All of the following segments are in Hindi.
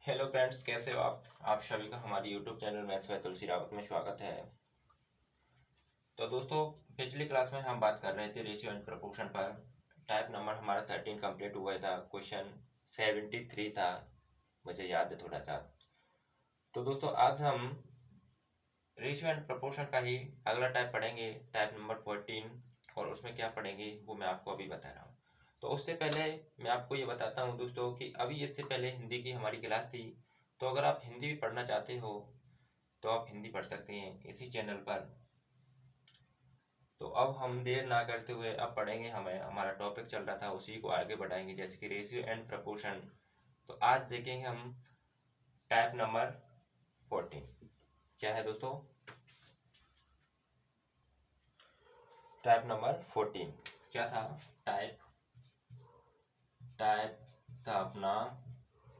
हेलो फ्रेंड्स, कैसे हो आप सभी का हमारी यूट्यूब चैनल मैथ्स बाय तुलसी रावत में स्वागत है। तो दोस्तों, पिछली क्लास में हम बात कर रहे थे रेशियो एंड प्रोपोर्शन पर। टाइप नंबर हमारा 13 कंप्लीट हुआ था। क्वेश्चन 73 था, मुझे याद है थोड़ा सा। तो दोस्तों, आज हम रेशियो एंड प्रोपोर्शन का ही अगला टाइप पढ़ेंगे, टाइप नंबर 14। और उसमें क्या पढ़ेंगे वो मैं आपको अभी बता रहा हूँ। तो उससे पहले मैं आपको ये बताता हूँ दोस्तों कि अभी इससे पहले हिंदी की हमारी क्लास थी। तो अगर आप हिंदी भी पढ़ना चाहते हो तो आप हिंदी पढ़ सकते हैं इसी चैनल पर। तो अब हम देर ना करते हुए अब पढ़ेंगे। हमारा टॉपिक चल रहा था, उसी को आगे बढ़ाएंगे, जैसे कि रेशियो एंड प्रपोर्शन। तो आज देखेंगे हम टाइप नंबर 14। क्या है दोस्तों? टाइप नंबर 14 क्या था? टाइप टाइप था अपना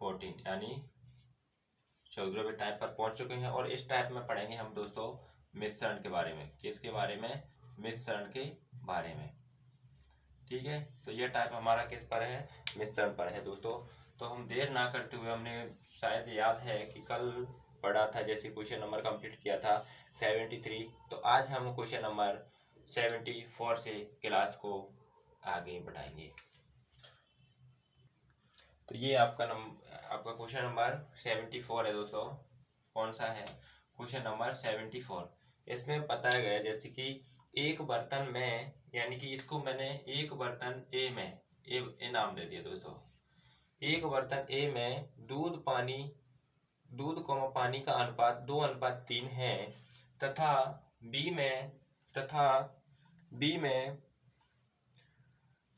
14, यानी 14वें टाइप पर पहुंच चुके हैं। और इस टाइप में पढ़ेंगे हम दोस्तों मिश्रण के बारे में। किसके बारे में? मिश्रण के बारे में। ठीक है, तो ये टाइप हमारा किस पर है? मिश्रण पर है दोस्तों। तो हम देर ना करते हुए, हमने शायद याद है कि कल पढ़ा था, जैसे क्वेश्चन नंबर कंप्लीट किया था 73। तो आज हम क्वेश्चन नंबर 74 से क्लास को आगे बढ़ाएंगे। तो ये आपका क्वेश्चन नंबर 74 है दोस्तों। कौन सा है? Question number 74। इसमें बताया गया जैसे कि एक बर्तन में, यानी कि इसको मैंने एक बर्तन ए में ए नाम दे दिया दोस्तों। एक बर्तन ए में दूध को पानी का अनुपात 2:3 है। तथा बी में तथा बी में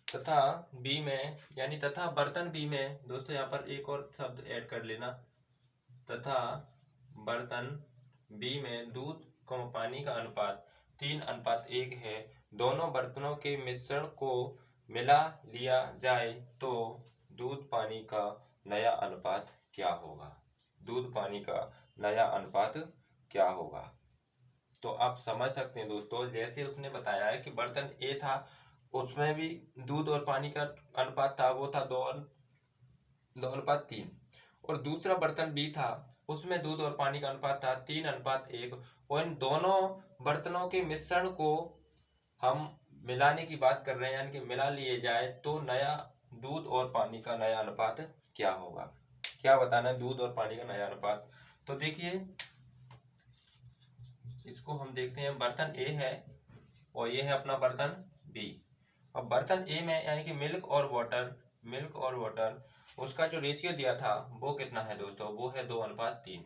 तथा बी में यानी तथा बर्तन बी में दोस्तों, यहाँ पर एक और शब्द ऐड कर लेना। तथा बर्तन बी में दूध को पानी का अनुपात 3:1 है। दोनों बर्तनों के मिश्रण को मिला लिया जाए तो दूध पानी का नया अनुपात क्या होगा? दूध पानी का नया अनुपात क्या होगा? तो आप समझ सकते हैं दोस्तों, जैसे उसने बताया है कि बर्तन ए था, उसमें भी दूध और पानी का अनुपात था, वो था 2:3। और दूसरा बर्तन बी था, उसमें दूध और पानी का अनुपात था 3:1। और इन दोनों बर्तनों के मिश्रण को हम मिलाने की बात कर रहे हैं, यानी कि मिला लिए जाए तो नया दूध और पानी का नया अनुपात क्या होगा? क्या बताना है? दूध और पानी का नया अनुपात। तो देखिए, इसको हम देखते हैं। बर्तन ए है और ये है अपना बर्तन बी। अब बर्तन ए में यानी कि मिल्क और वाटर, उसका जो रेशियो दिया था वो कितना है दोस्तों? वो है 2:3।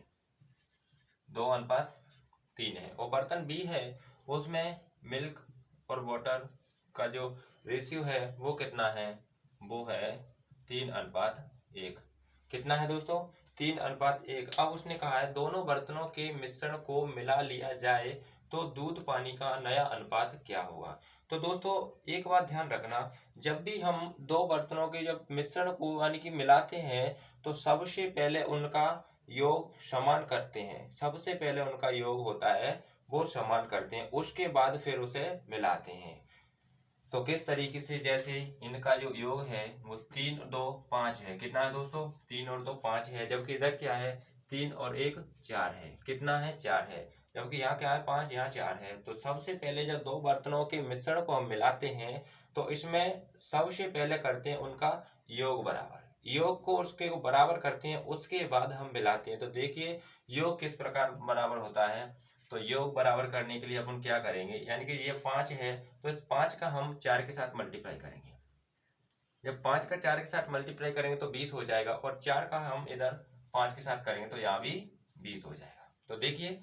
2:3 है। और बर्तन बी है, उसमें मिल्क और वाटर का जो रेशियो है वो कितना है? वो है 3:1। कितना है दोस्तों? 3:1। अब उसने कहा है दोनों बर्तनों के मिश्रण को मिला लिया जाए तो दूध पानी का नया अनुपात क्या होगा? तो दोस्तों, एक बात ध्यान रखना, जब भी हम दो बर्तनों के जब मिश्रण को यानी कि मिलाते हैं तो सबसे पहले उनका योग समान करते हैं। सबसे पहले उनका योग होता है, वो समान करते हैं, उसके बाद फिर उसे मिलाते हैं। तो किस तरीके से? जैसे इनका जो योग है वो 3 2 5 है। कितना है दोस्तों? 3 और 2 5 है। जबकि इधर क्या है? 3 और 1 4 है। कितना है? 4 है। जबकि यहाँ क्या है? 5, यहाँ 4 है। तो सबसे पहले जब दो बर्तनों के मिश्रण को हम मिलाते हैं तो इसमें सबसे पहले करते हैं उनका योग बराबर। योग को उसके बराबर करते हैं, उसके बाद हम मिलाते हैं। तो देखिए योग किस प्रकार बराबर होता है। तो योग बराबर करने के लिए अपन क्या करेंगे, यानी कि ये 5 है तो इस 5 का हम 4 के साथ मल्टीप्लाई करेंगे। जब 5 का 4 के साथ मल्टीप्लाई करेंगे तो 20 हो जाएगा। और 4 का हम इधर 5 के साथ करेंगे तो यहाँ भी 20 हो जाएगा। तो देखिए,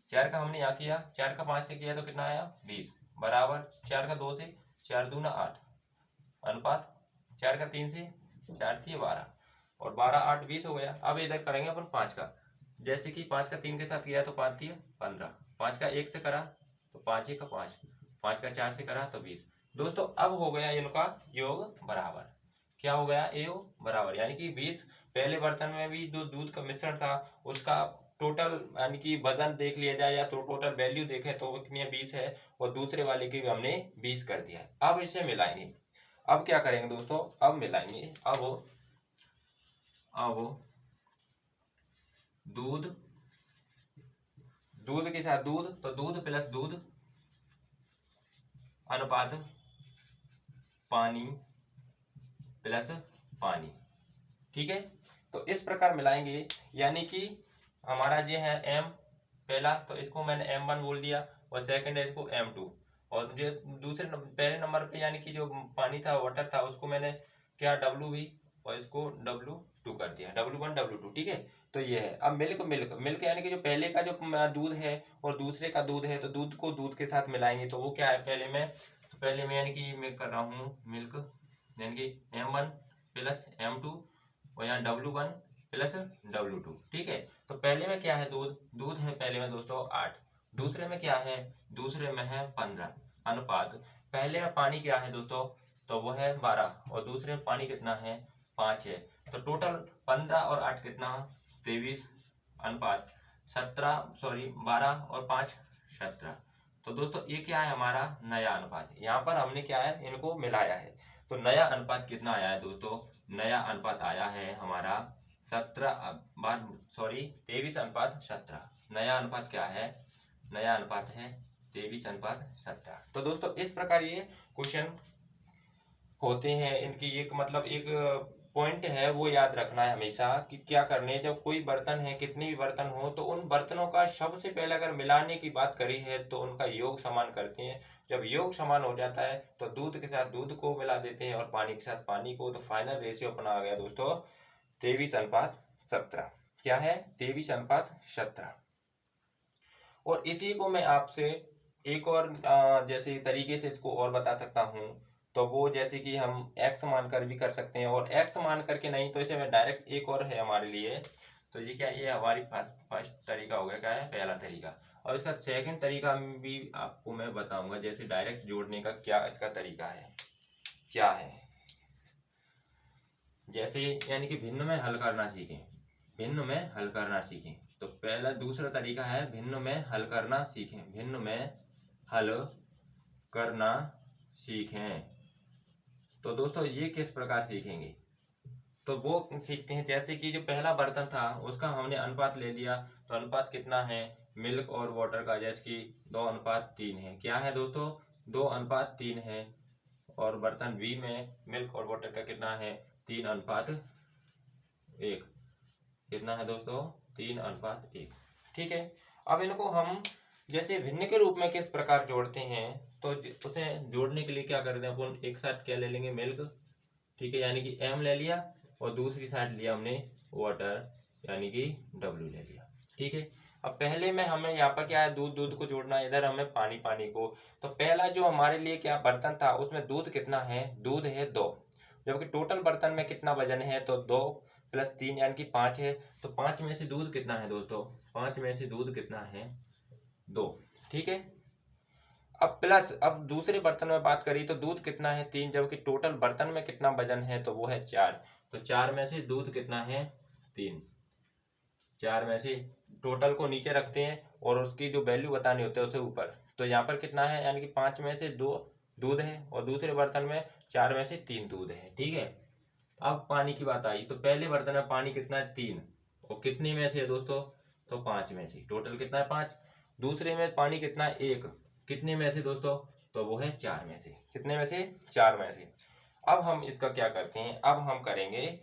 4 का हमने यहाँ किया, 4 का 5 से किया तो कितना आया? 20 बराबर 4 का 2 से, 4 दूना 8 अनुपात 4 का 3 से, 4 थी 12 और 12 8 20 हो गया। अब इधर करेंगे अपन 5 का। जैसे कि 5 का 3 के साथ किया तो 5 थी 15, 5 का 1 से करा तो 5 1 का 5, 5 का 4 से करा तो 20। दोस्तों, अब हो गया इनका योग बराबर। क्या हो गया? योग बराबर, यानी कि 20। पहले बर्तन में भी जो दूध का मिश्रण था उसका टोटल यानी कि वजन देख लिया जाए या तो टोटल वैल्यू देखें तो कितनी है? 20 है। और दूसरे वाले की भी हमने 20 कर दिया है। अब इसे मिलाएंगे। अब क्या करेंगे दोस्तों? अब मिलाएंगे। अब दूध, दूध के साथ दूध, तो दूध प्लस दूध अनुपात पानी प्लस पानी। ठीक है, तो इस प्रकार मिलाएंगे, यानी कि हमारा जो है m पहला, तो इसको मैंने m1 बोल दिया, और सेकंड है इसको m2, और जो दूसरे पहले नंबर पे यानी कि जो पानी था, वाटर था, उसको मैंने क्या WV और इसको W2 कर दिया, W1 W2। ठीक है, तो ये है। अब मिल्क, मिल्क यानी कि जो पहले का जो दूध है और दूसरे का दूध है, तो दूध को दूध के साथ मिलाएंगे, तो वो क्या है, पहले में यानी कि मैं कर रहा हूँ मिल्क, यानी कि M1 प्लस M2 और यहाँ W1 प्लस W2। ठीक है, तो पहले में क्या है, दूध है पहले में दोस्तों 8, दूसरे में क्या है, दूसरे में है 15, अनुपात पहले में पानी क्या है दोस्तों, तो वो है 12, और दूसरे में पानी कितना है, 5 है। तो टोटल 15 और 8 कितना, 23, अनुपात 17, सॉरी 12 और 5 17। तो दोस्तों ये क्या है, हमारा नया अनुपात। यहाँ पर हमने क्या है, इनको मिलाया है, तो नया अनुपात कितना आया है दोस्तों, नया अनुपात आया है हमारा 23:17। नया अनुपात क्या है, नया अनुपात है 23:17। तो दोस्तों इस प्रकार ये क्वेश्चन होते हैं, इनकी एक मतलब एक पॉइंट है वो याद रखना है हमेशा कि क्या करने, जब कोई बर्तन है, कितने भी बर्तन हो, तो उन बर्तनों का सबसे पहले अगर मिलाने की बात करी है तो उनका योग समान करते हैं। जब योग समान हो जाता है तो दूध के साथ दूध को मिला देते हैं और पानी के साथ पानी को, तो फाइनल रेशियो अपना आ गया दोस्तों 23:17। क्या है, 23:17। और इसी को मैं आपसे एक और जैसे तरीके से इसको और बता सकता हूँ, तो वो जैसे कि हम x मानकर भी कर सकते हैं, और x मान करके नहीं तो इसे मैं डायरेक्ट एक और है हमारे लिए, तो ये क्या, ये हमारी फर्स्ट तरीका हो गया, क्या है, पहला तरीका। और इसका सेकंड तरीका भी आपको मैं बताऊंगा, जैसे डायरेक्ट जोड़ने का क्या इसका तरीका है, क्या है, जैसे यानी कि भिन्न में हल करना सीखें, भिन्न में हल करना सीखें। तो पहला दूसरा तरीका है भिन्न में हल करना सीखें, भिन्न में हल करना सीखें। तो दोस्तों ये किस प्रकार सीखेंगे, तो वो सीखते हैं जैसे कि जो पहला बर्तन था उसका हमने अनुपात ले लिया, तो अनुपात कितना है, मिल्क और वाटर का, जैसे कि 2:3 है। क्या है दोस्तों, 2:3 है। और बर्तन बी में मिल्क और वाटर का कितना है, 3:1। कितना है दोस्तों, 3:1। ठीक है, अब इनको हम जैसे भिन्न के रूप में किस प्रकार जोड़ते हैं, तो उसे जोड़ने के लिए क्या करते हैं, अपन एक साथ क्या ले लेंगे, मिल्क, ठीक है, यानी कि M ले लिया, और दूसरी साइड लिया हमने वाटर, यानी कि W ले लिया। ठीक है, अब पहले में हमें यहाँ पर क्या है, दूध को जोड़ना है, इधर हमें पानी को। तो पहला जो हमारे लिए क्या बर्तन था, उसमें दूध कितना है, दूध है 2, जबकि टोटल बर्तन में कितना वजन है, तो 2 + 3 यानी कि 5 है। तो 5 में से दूध कितना है दोस्तों, 5 में से दूध कितना है, 2। ठीक है, अब दूसरे बर्तन में बात करी तो दूध कितना है, 3, जबकि टोटल बर्तन में कितना वजन है, तो वो है 4। तो 4 में से दूध कितना है, 3। 4 में से टोटल को नीचे रखते हैं और उसकी जो वैल्यू बतानी होती है उसे ऊपर। तो यहाँ पर कितना है, यानी कि 5 में से 2 दूध है, और दूसरे बर्तन में 4 में से 3 दूध है। ठीक है, अब पानी की बात आई, तो पहले बर्तन में पानी कितना है, 3, और कितने में से है दोस्तों, तो 5 में से, टोटल कितना है, 5। दूसरे में पानी कितना है, 1, कितने में से दोस्तों, तो वो है 4 में से। कितने में से, 4 में से। अब हम इसका क्या करते हैं, अब हम करेंगे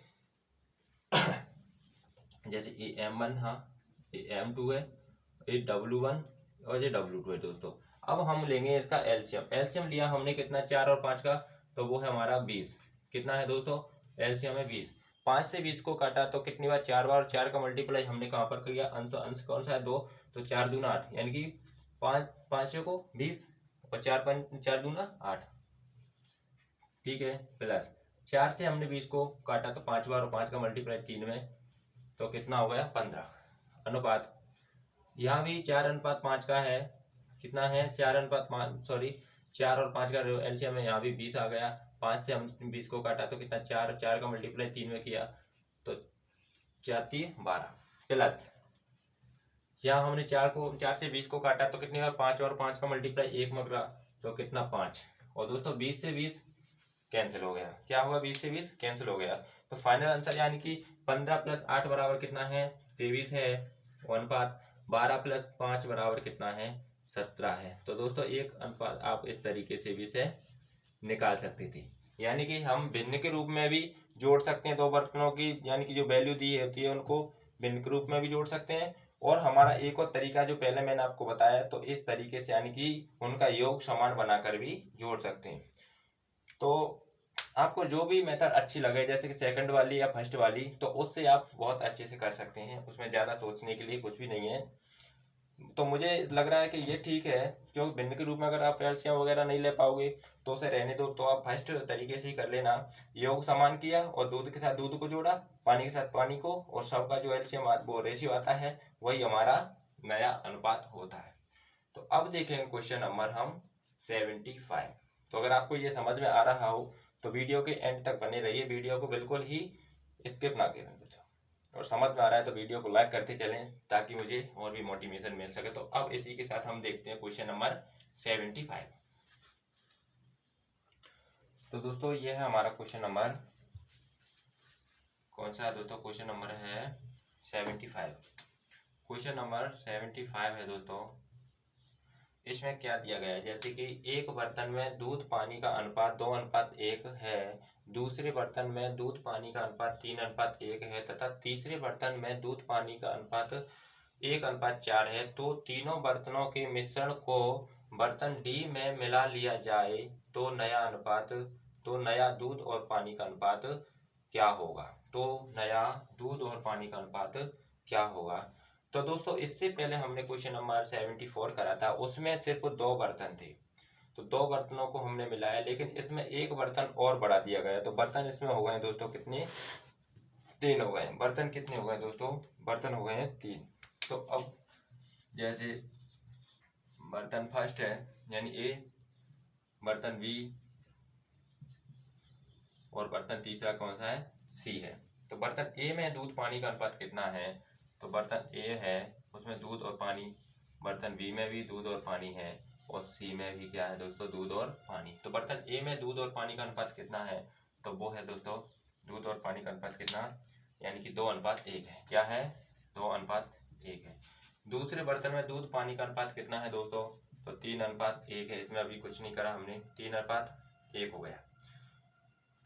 जैसे ये M1, हाँ ये M2 है, ये W1 और ये W2 है दोस्तों। अब हम लेंगे इसका एलसीएम लिया हमने कितना, 4 और 5 का, तो वो है हमारा 20। कितना है दोस्तों, एलसीएम है 20। 5 से 20 को काटा तो कितनी बार, 4 बार, और 4 का मल्टीप्लाई हमने कहाँ पर किया, अंश कौन सा है, 2, तो 4 दूना 8, यानी कि 5 को 20 और 4 दूना 8। ठीक है, प्लस 4 से हमने 20 को काटा तो 5 बार, और 5 का मल्टीप्लाई 3 में, तो कितना हो गया, 15। अनुपात यहाँ भी 4:5 का है, कितना है, 4:5, सॉरी 4 और 5 का एलसीएम है, यहाँ भी 20 आ गया। 5 से हम 20 को काटा तो कितना, 4 का मल्टीप्लाई 3 में किया तो 4×3=12, प्लस यहाँ हमने 4 से 20 को काटा तो कितनी बार, 5 और 5 का मल्टीप्लाई 1 में करा तो कितना, 5। और दोस्तों 20 से 20 कैंसिल हो गया, क्या होगा, 20 से 20 कैंसिल हो गया। तो फाइनल आंसर यानी कि 15 + 8 बराबर कितना है, 23 है, 1:12 + 5 बराबर कितना है, 17 है। तो दोस्तों एक अनुपात आप इस तरीके से भी इसे निकाल सकते थे। यानी कि हम भिन्न के रूप में भी जोड़ सकते हैं दो बर्तनों की, यानी कि जो वैल्यू दी होती है उनको भिन्न के रूप में भी जोड़ सकते हैं। और हमारा एक और तरीका जो पहले मैंने आपको बताया, तो इस तरीके से यानी कि उनका योग समान बनाकर भी जोड़ सकते हैं। तो आपको जो भी मेथड अच्छी लगे, जैसे कि सेकंड वाली या फर्स्ट वाली, तो उससे आप बहुत अच्छे से कर सकते हैं, उसमें ज़्यादा सोचने के लिए कुछ भी नहीं है। तो मुझे लग रहा है कि ये ठीक है, क्योंकि भिन्न के रूप में अगर आप कैल्शियम वगैरह नहीं ले पाओगे तो उसे रहने दो। तो आप फर्स्ट तरीके से ही कर लेना, योग समान किया और दूध के साथ दूध को जोड़ा, पानी के साथ पानी को, और सबका जो एल्शियम वो रेशियो आता है वही हमारा नया अनुपात होता है। तो अब देखेंगे क्वेश्चन नंबर हम 75। तो अगर आपको ये समझ में आ रहा हो तो वीडियो के एंड तक बने रहिए, वीडियो को बिल्कुल ही स्किप ना करें। और समझ में आ रहा है तो वीडियो को लाइक करते चलें ताकि मुझे और भी मोटिवेशन मिल सके। तो अब इसी के साथ हम देखते हैं क्वेश्चन नंबर 75। तो दोस्तों ये है हमारा क्वेश्चन नंबर, कौन सा है दोस्तों, क्वेश्चन नंबर है 75। क्वेश्चन नंबर 75 है दोस्तों। इसमें क्या दिया गया है, जैसे कि एक बर्तन में दूध पानी का अनुपात 2:1 है, दूसरे बर्तन में दूध पानी का अनुपात 3:1 है, तथा तीसरे बर्तन में दूध पानी का अनुपात 1:4 है। तो तीनों बर्तनों के मिश्रण को बर्तन डी में मिला लिया जाए तो नया दूध और पानी का अनुपात क्या होगा। तो नया दूध और पानी का अनुपात क्या होगा। तो दोस्तों इससे पहले हमने क्वेश्चन नंबर 74 करा था, उसमें सिर्फ दो बर्तन थे, तो दो बर्तनों को हमने मिलाया, लेकिन इसमें एक बर्तन और बढ़ा दिया गया। तो बर्तन इसमें हो गए दोस्तों कितने, 3 हो गए। बर्तन कितने हो गए दोस्तों, बर्तन हो गए हैं 3। तो अब जैसे बर्तन फर्स्ट है यानी ए, बर्तन बी, और बर्तन तीसरा कौन सा है, सी है। तो बर्तन ए में दूध पानी का अनुपात कितना है, तो बर्तन ए है उसमें दूध और पानी, बर्तन बी में भी दूध और पानी है, और सी में भी क्या है दोस्तों, दूध और पानी। तो बर्तन ए में दूध और पानी का अनुपात कितना है, तो वो है दोस्तों दूध और पानी का अनुपात कितना, यानी कि 2:1 है। क्या है, 2:1 है। दूसरे बर्तन में दूध पानी का अनुपात कितना है दोस्तों, तो 3:1 है। इसमें अभी कुछ नहीं करा हमने, 3:1 हो गया।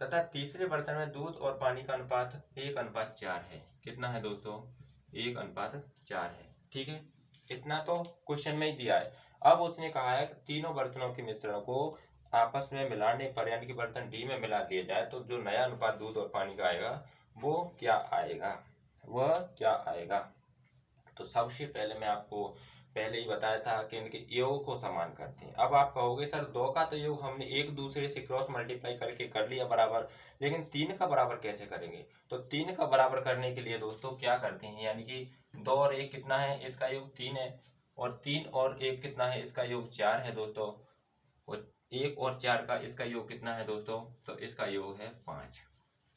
तथा तीसरे बर्तन में दूध और पानी का अनुपात 1:4 है। कितना है दोस्तों, 1:4 है। ठीक है, इतना तो क्वेश्चन में ही दिया है। अब उसने कहा है कि तीनों बर्तनों के मिश्रण को आपस में मिलाने पर, यानी कि बर्तन डी में मिला दिया जाए, तो जो नया अनुपात दूध और पानी का आएगा वो क्या आएगा, वह क्या आएगा। तो सबसे पहले मैं आपको पहले ही बताया था कि इनके योग को समान करते हैं। अब आप कहोगे सर दो का तो योग हमने एक दूसरे से क्रॉस मल्टीप्लाई करके कर लिया बराबर, लेकिन 3 का बराबर कैसे करेंगे। तो 3 का बराबर करने के लिए दोस्तों क्या करते हैं, यानी कि 2 और 1 कितना है, इसका योग 3 है, और 3 और 1 कितना है, इसका योग 4 है दोस्तों, और 1 और 4 का इसका योग कितना है दोस्तों, तो इसका योग है 5।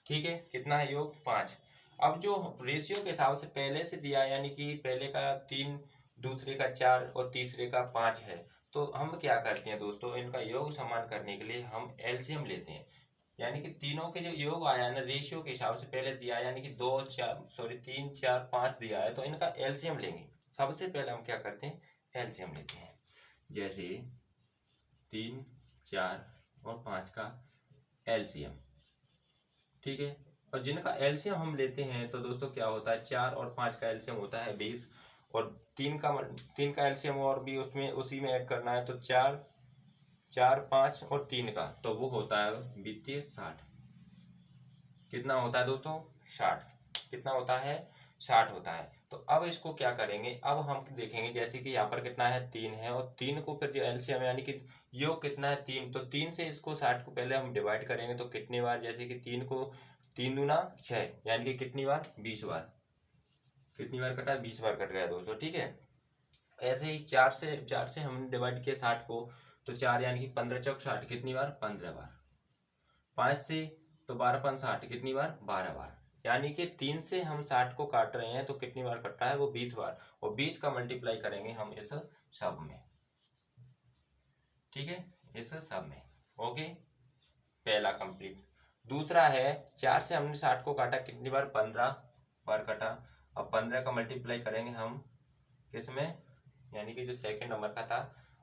ठीक है, कितना है योग, 5। अब जो रेशियो के हिसाब से पहले से दिया, यानी कि पहले का 3, दूसरे का 4 और तीसरे का 5 है, तो हम क्या करते हैं दोस्तों, इनका योग समान करने के लिए हम एलसीएम लेते हैं। यानी कि तीनों के जो योग आया ना रेशियो के हिसाब से पहले दिया, यानी कि 3, 4, 5 दिया है, तो इनका एलसीएम लेंगे। सबसे पहले हम क्या करते हैं, एलसीएम लेते हैं। जैसे 3, 4 और 5 का एलसीएम। ठीक है, और जिनका एलसीएम हम लेते हैं तो दोस्तों क्या होता है, 4 और 5 का एलसीएम होता है 20, और 3 का एलसीएम और भी उसमें उसी में ऐड करना है, तो 4, 5 और 3 का, तो वो होता है वित्तीय 60। कितना होता है दोस्तों, 60। कितना होता है, 60 होता है। तो अब इसको क्या करेंगे, अब हम देखेंगे जैसे कि यहाँ पर कितना है, 3 है, और 3 को फिर जो एलसीएम यानी कि योग कितना है, 3, तो 3 से इसको 60 को पहले हम डिवाइड करेंगे, तो कितनी बार, जैसे कि 3 को 3 दूना 6, यानी कि कितनी बार, 20 बार। कितनी बार कटा, 20 बार कट गया दोस्तों। ठीक है, ऐसे ही 4 से हमने डिवाइड किया 60 को, तो 4 यानी कि 15 चौक 60, कितनी बार, 15 बार। 5 से तो 12 5 60, कितनी बार, 12 बार। यानी कि 3 से हम 60 को काट रहे हैं तो कितनी बार कट रहा है, वो 20 बार, और 20 का मल्टीप्लाई करेंगे हम इस सब में। ठीक है, इस सब में। ओके, पहला कंप्लीट। दूसरा है 4 से हमने 60 को काटा, कितनी बार, 15 बार कटा, अब 15 का मल्टीप्लाई करेंगे हम किसमें, यानी कि जो सेकंड नंबर का था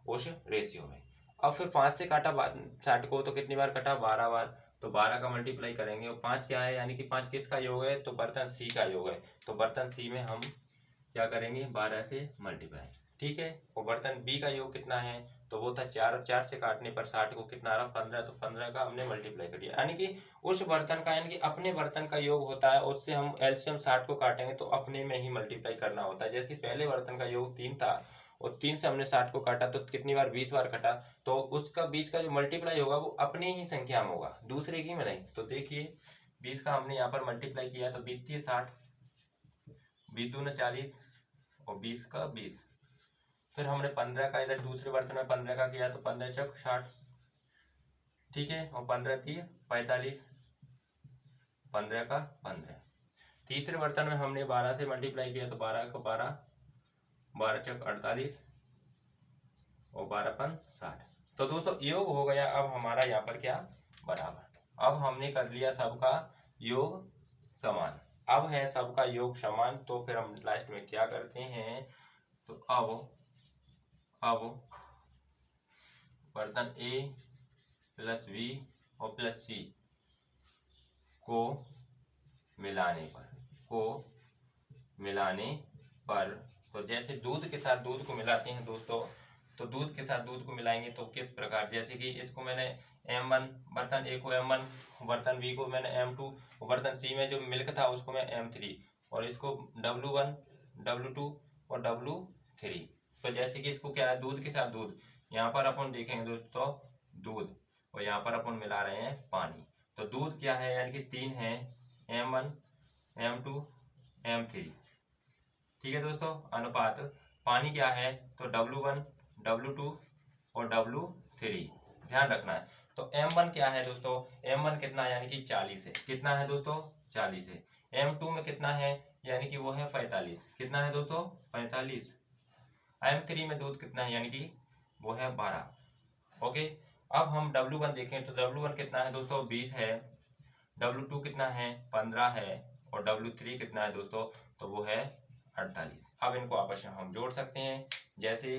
उस रेशियो में। अब फिर 5 से काटा 60 को, तो कितनी बार कटा, 12 बार। तो 12 का मल्टीप्लाई करेंगे, और 5 क्या है, यानी कि 5 किसका योग है, तो बर्तन सी का योग है। तो बर्तन सी में हम क्या करेंगे, 12 से मल्टीप्लाई, ठीक है। और बर्तन बी का योग कितना है, तो वो था 4, और 4 से काटने पर 60 को कितना आ रहा, 15। तो 15 का हमने मल्टीप्लाई कर दिया, यानी कि उस बर्तन का, यानी कि अपने बर्तन का योग होता है, उससे हम एलसीएम 60 को काटेंगे तो अपने में ही मल्टीप्लाई करना होता है। जैसे पहले बर्तन का योग 3 था, और 3 से हमने 60 को काटा तो कितनी बार, 20 बार कटा, तो उसका 20 का जो मल्टीप्लाई होगा वो अपने ही संख्या में होगा, दूसरे की में नहीं। तो देखिए 20 का हमने यहाँ पर मल्टीप्लाई किया, तो 20 60, 20 दूना 40, और 20 का 20। फिर हमने 15 का इधर दूसरे बर्तन में 15 का किया, तो 15 चौक 60, ठीक है, और 15 3 45, 15 का 15। तीसरे बर्तन में हमने 12 से मल्टीप्लाई किया, तो 12 का 12, 12 चौक 48, और 12 पन 60। तो दोस्तों योग हो गया अब हमारा यहाँ पर क्या, बराबर। अब हमने कर लिया सबका योग समान, अब है सबका योग समान। तो फिर हम लास्ट में क्या करते हैं, तो अब बर्तन ए प्लस बी और प्लस सी को मिलाने पर, तो जैसे दूध के साथ दूध को मिलाते हैं दोस्तों, तो दूध के साथ दूध को मिलाएंगे तो किस प्रकार, जैसे कि इसको मैंने M1, बर्तन ए को M1, बर्तन बी को मैंने M2, बर्तन सी में जो मिल्क था उसको मैं M3, और इसको W1, W2 और W3। तो जैसे कि इसको क्या है, दूध के साथ दूध, यहाँ पर अपन देखेंगे दोस्तों दूध, और यहाँ पर अपन मिला रहे हैं पानी। तो दूध क्या है, यानी कि 3 है, M1, M2, M3, ठीक है दोस्तों। अनुपात पानी क्या है, तो W1, W2 और W3, ध्यान रखना है। तो M1 क्या है दोस्तों, M1 कितना है, यानी कि 40 है, कितना है दोस्तों, 40 है। M2 में कितना है, यानी कि वो है 45, कितना है दोस्तों, 45। M3 में दूध कितना है, यानी कि वो है 12, ओके। अब हम W1 देखें, तो W1 कितना है दोस्तों, 20 है। W2 कितना है, 15 है, और W3 कितना है दोस्तों, तो वो है 48। अब इनको आपस में हम जोड़ सकते हैं, जैसे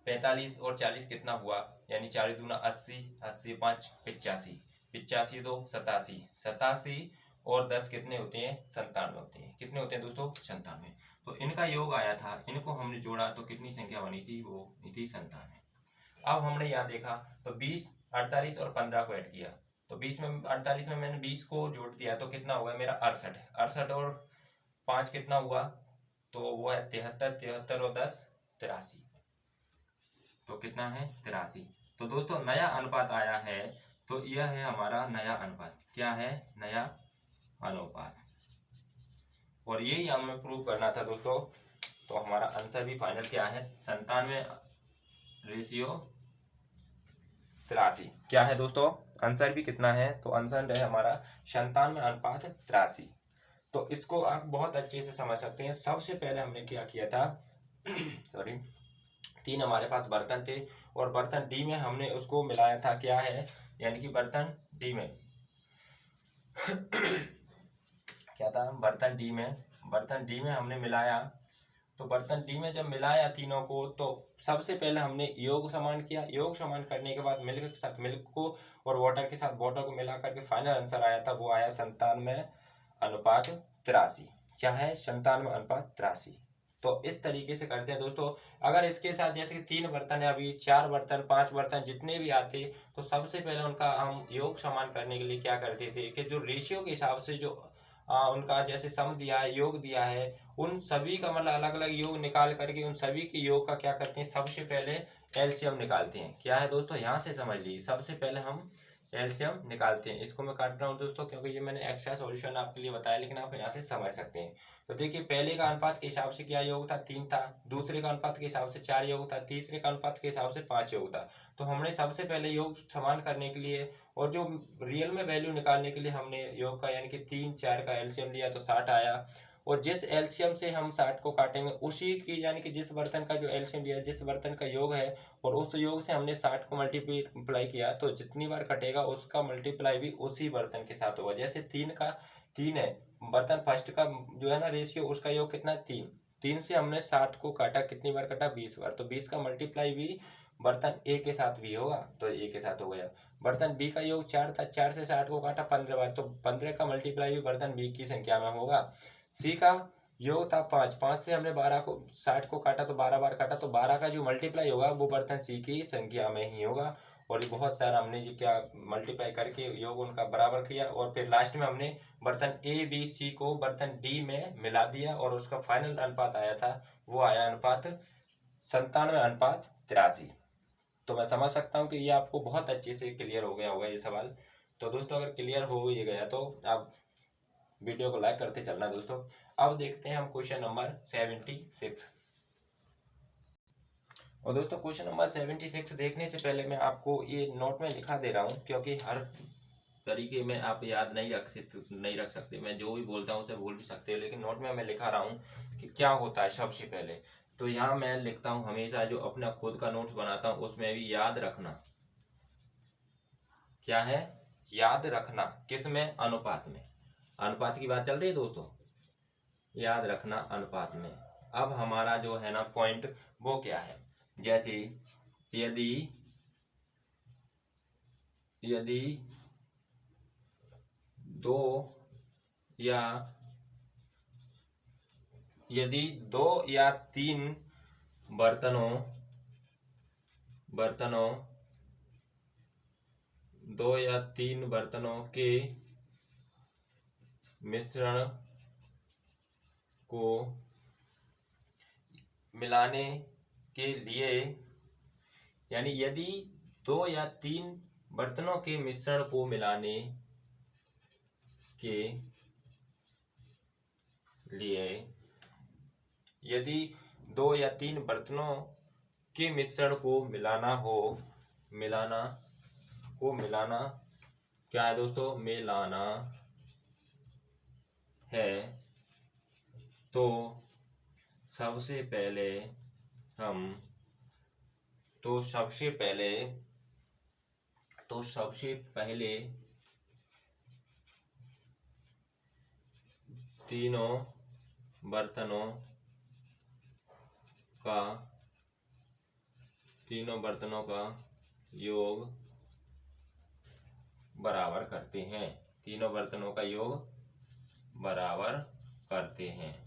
45 और 40 कितना हुआ, यानी 40 दूना 80, 80 5 85, 85 2 87, 87 और 10 कितने होते हैं, 97 होते हैं। कितने होते हैं दोस्तों, 97। तो इनका योग आया था, इनको हमने जोड़ा तो कितनी संख्या बनी थी, वो बनी थी 97। अब हमने यहाँ देखा तो 20, 48 और 15 को ऐड किया, तो 20 में 48 में मैंने 20 को जोड़ दिया, तो कितना हुआ मेरा 68, 68 और 5 कितना हुआ, तो वो है 73, 73 और 10 83, तो कितना है 83। तो दोस्तों नया अनुपात आया है, तो यह है हमारा नया अनुपात, क्या है, नया अनुपात, और यही हमें प्रूव करना था दोस्तों। तो हमारा आंसर भी फाइनल क्या है, 97 रेशियो 83। क्या है दोस्तों, आंसर भी कितना है, तो आंसर है हमारा 97 अनुपात 83। तो इसको आप बहुत अच्छे से समझ सकते हैं। सबसे पहले हमने क्या किया था सॉरी, 3 हमारे पास बर्तन थे, और बर्तन डी में हमने उसको मिलाया था, क्या है, यानी कि बर्तन डी में क्या था, बर्तन डी में हमने मिलाया। तो बर्तन डी में जब मिलाया तीनों को, तो सबसे पहले हमने योग समान किया, योग समान करने के बाद मिल्क के साथ मिल्क को और वाटर के साथ वाटर को मिला करके फाइनल आंसर आया था, वो आया 97 अनुपात 83। क्या है, 97 अनुपात 83। तो इस तरीके से करते हैं दोस्तों। अगर इसके साथ जैसे कि 3 बर्तन है, अभी 4 बर्तन 5 बर्तन जितने भी आते, तो सबसे पहले उनका हम योग समान करने के लिए क्या करते थे कि जो रेशियो के हिसाब से जो उनका जैसे सम दिया है, योग दिया है, उन सभी का मतलब अलग अलग योग निकाल करके उन सभी के योग का क्या करते हैं, सबसे पहले एलसीएम निकालते हैं। क्या है दोस्तों, यहाँ से समझ लीजिए, सबसे पहले हम एलसीएम निकालते हैं। इसको मैं काट रहा हूँ दोस्तों, क्योंकि ये मैंने एक्स्ट्रा सॉल्यूशन आपके लिए बताया, लेकिन आप यहाँ से समझ सकते हैं। तो देखिए पहले का अनुपात के हिसाब से क्या योग था, 3 था। दूसरे का अनुपात के हिसाब से 4 योग था। तीसरे का अनुपात के हिसाब से 5 योग था। तो हमने सबसे पहले योग समान करने के लिए और जो रियल में वैल्यू निकालने के लिए हमने योग का यानी कि 3 4 का एलसीएम लिया, तो 60 आया। और जिस एलसीएम से हम 60 को काटेंगे उसी की, यानी कि जिस बर्तन का जो एलसीएम लिया, जिस बर्तन का योग है, और उस योग से हमने 60 को मल्टीप्लाई किया, तो जितनी बार कटेगा उसका मल्टीप्लाई भी उसी बर्तन के साथ होगा। जैसे 3 का 3 है। बर्तन फर्स्ट का जो है ना रेशियो, उसका योग कितना है 3। 3 से हमने 60 को काटा, कितनी बार काटा 20 बार, तो 20 का मल्टीप्लाई भी बर्तन ए के साथ भी होगा, तो ए के साथ हो गया। बर्तन बी का योग 4 था, 4 से 60 को काटा 15 बार, तो 15 का मल्टीप्लाई भी बर्तन बी की संख्या में होगा। सी का योग था 5, 5 से हमने 12 को 60 को काटा, तो 12 बार काटा, तो 12 का जो मल्टीप्लाई होगा वो बर्तन सी की संख्या में ही होगा। और ये बहुत सारा हमने जो क्या मल्टीप्लाई करके योग उनका बराबर किया, और फिर लास्ट में हमने बर्तन ए बी सी को बर्तन डी में मिला दिया, और उसका फाइनल अनुपात आया था, वो आया अनुपात 97:83। तो मैं समझ सकता हूँ कि ये आपको बहुत अच्छे से क्लियर हो गया होगा ये सवाल। तो दोस्तों अगर क्लियर हो ये गया तो आप वीडियो को लाइक करते चलना दोस्तों। अब देखते हैं हम क्वेश्चन नंबर 76। और दोस्तों क्वेश्चन नंबर 76 देखने से पहले मैं आपको ये नोट में लिखा दे रहा हूँ, क्योंकि हर तरीके में आप याद नहीं रख सकते। मैं जो भी बोलता हूँ उसे भूल भी सकते हो, लेकिन नोट में मैं लिखा रहा हूँ कि क्या होता है सबसे पहले। तो यहाँ मैं लिखता हूँ हमेशा जो अपना खुद का नोट्स बनाता हूँ उसमें भी याद रखना, क्या है याद रखना, किस में, अनुपात में। अनुपात की बात चल रही है दोस्तों, याद रखना अनुपात में। अब हमारा जो है ना पॉइंट वो क्या है, जैसे यदि यदि दो या तीन बर्तनों के मिश्रण को मिलाने के लिए, यानी यदि 2 या 3 बर्तनों के मिश्रण को मिलाने के लिए, यदि 2 या 3 बर्तनों के मिश्रण को मिलाना क्या है दोस्तों, मिलाना है, तो सबसे पहले तीनों बर्तनों का योग बराबर करते हैं। तीनों बर्तनों का योग बराबर करते हैं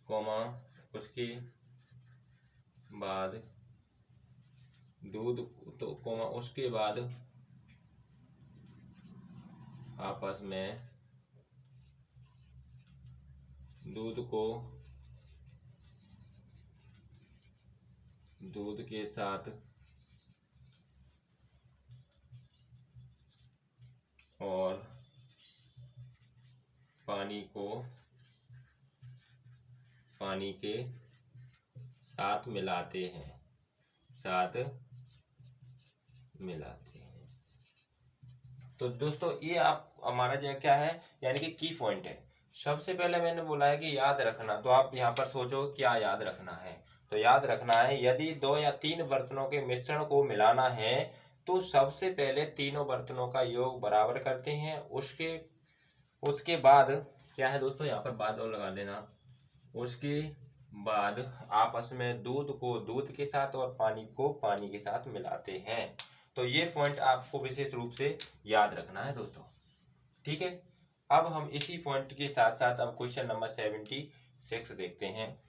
कोमा, उसके बाद दूध, तो कोमा उसके बाद आपस में दूध के साथ और पानी के साथ मिलाते हैं। तो दोस्तों ये आप हमारा जो क्या है, यानी कि की पॉइंट है। सबसे पहले मैंने बोला है कि याद रखना, तो आप यहाँ पर सोचो क्या याद रखना है। तो याद रखना है यदि 2 या 3 बर्तनों के मिश्रण को मिलाना है तो सबसे पहले तीनों बर्तनों का योग बराबर करते हैं। उसके बाद क्या है दोस्तों, यहाँ पर बाद और लगा देना, उसके बाद आपस में दूध को दूध के साथ और पानी को पानी के साथ मिलाते हैं। तो ये पॉइंट आपको विशेष रूप से याद रखना है दोस्तों, ठीक है। अब हम इसी पॉइंट के साथ साथ अब क्वेश्चन नंबर 76 देखते हैं।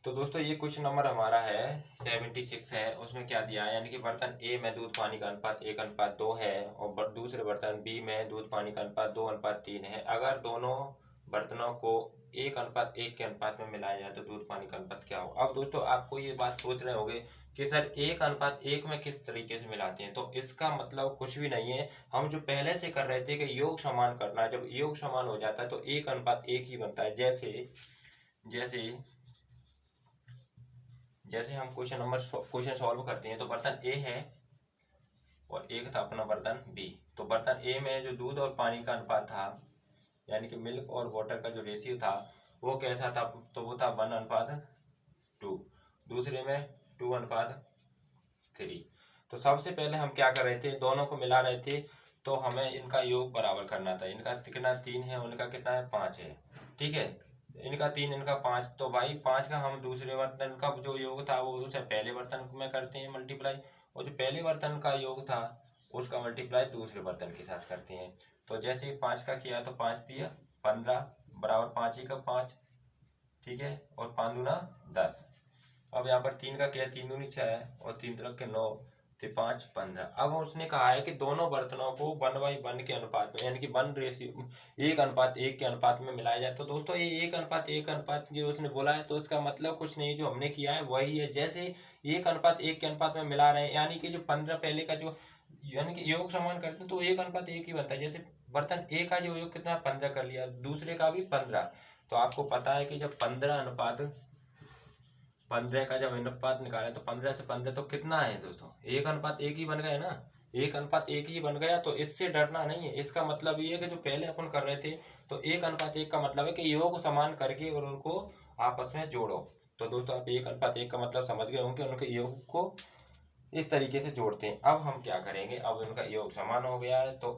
तो दोस्तों ये क्वेश्चन नंबर हमारा है 76 है। उसमें क्या दिया है, यानी कि बर्तन ए में दूध पानी का अनुपात 1:2 है और दूसरे बर्तन बी में दूध पानी का अनुपात 2:3 है। अगर दोनों बर्तनों को 1:1 के अनुपात में मिलाया जाए तो दूध पानी का अनुपात क्या हो। अब दोस्तों आपको ये बात सोच रहे होंगे कि सर 1:1 में किस तरीके से मिलाते हैं, तो इसका मतलब कुछ भी नहीं है। हम जो पहले से कर रहे थे कि योग समान करना है, जब योग समान हो जाता है तो 1:1 ही बनता है। जैसे हम क्वेश्चन सॉल्व करते हैं, तो बर्तन ए है और एक था अपना बर्तन बी। तो बर्तन ए में जो दूध और पानी का अनुपात था, यानी कि मिल्क और वाटर का जो रेशियो था वो कैसा था, तो वो था 1:2। दूसरे में 2:3। तो सबसे पहले हम क्या कर रहे थे, दोनों को मिला रहे थे, तो हमें इनका योग बराबर करना था। इनका कितना 3 है, उनका कितना है 5 है, ठीक है। इनका 3 इनका 5, तो भाई 5 का हम दूसरे बर्तन का जो योग था वो उसे पहले बर्तन में करते हैं मल्टीप्लाई, और जो पहले बर्तन का योग था उसका मल्टीप्लाई दूसरे बर्तन के साथ करते हैं। तो जैसे ही 5 का किया तो 5 दिया 15 बराबर 5 ही का 5, ठीक है, और 5 दूना 10। अब यहाँ पर 3 का किया, 3 दूनी 6 है और 3 तरफ के 9, तो 5 15। अब उसने कहा है कि दोनों बर्तनों को 1/1 के अनुपात में, यानी कि 1:1 के अनुपात में मिलाया जाए। तो दोस्तों ये 1:1 जो उसने बोला है, तो उसका मतलब कुछ नहीं, जो हमने किया है वही है। जैसे 1:1 के अनुपात में मिला रहे हैं, यानी कि जो 15 पहले का जो यानी कि योग समान करते हैं तो 1:1 ही बनता है। जैसे बर्तन ए का जो योग कितना 15 कर लिया, दूसरे का भी 15। तो आपको पता है कि जब 15 का जब अनुपात निकाले तो 15 से 15 तो कितना है दोस्तों, 1:1 ही बन गया ना, 1:1 ही बन गया। तो इससे डरना नहीं है। इसका मतलब ये है कि जो पहले अपन कर रहे थे, तो 1:1 का मतलब है कि योग समान करके और उनको आपस में जोड़ो। तो दोस्तों आप 1:1 का मतलब समझ गए होंगे, उनके योग को इस तरीके से जोड़ते हैं। अब हम क्या करेंगे, अब उनका योग समान हो गया है, तो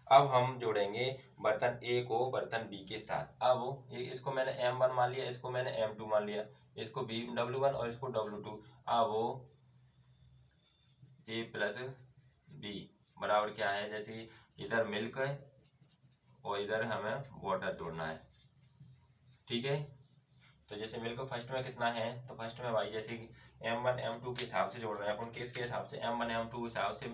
अब हम जोड़ेंगे बर्तन ए को बर्तन बी के साथ। अब इसको मैंने M1 मान लिया, इसको मैंने M2 मान लिया, इसको W1 और इसको W2। अब ए प्लस बी बराबर क्या है, जैसे इधर मिल्क है और इधर हमें वाटर जोड़ना है, ठीक है। तो जैसे मिल्क फर्स्ट में कितना है, तो फर्स्ट में भाई जैसे M1 M2 के हिसाब से जोड़ रहे हैं अपन, किसके हिसाब से, M1 M2 के हिसाब से।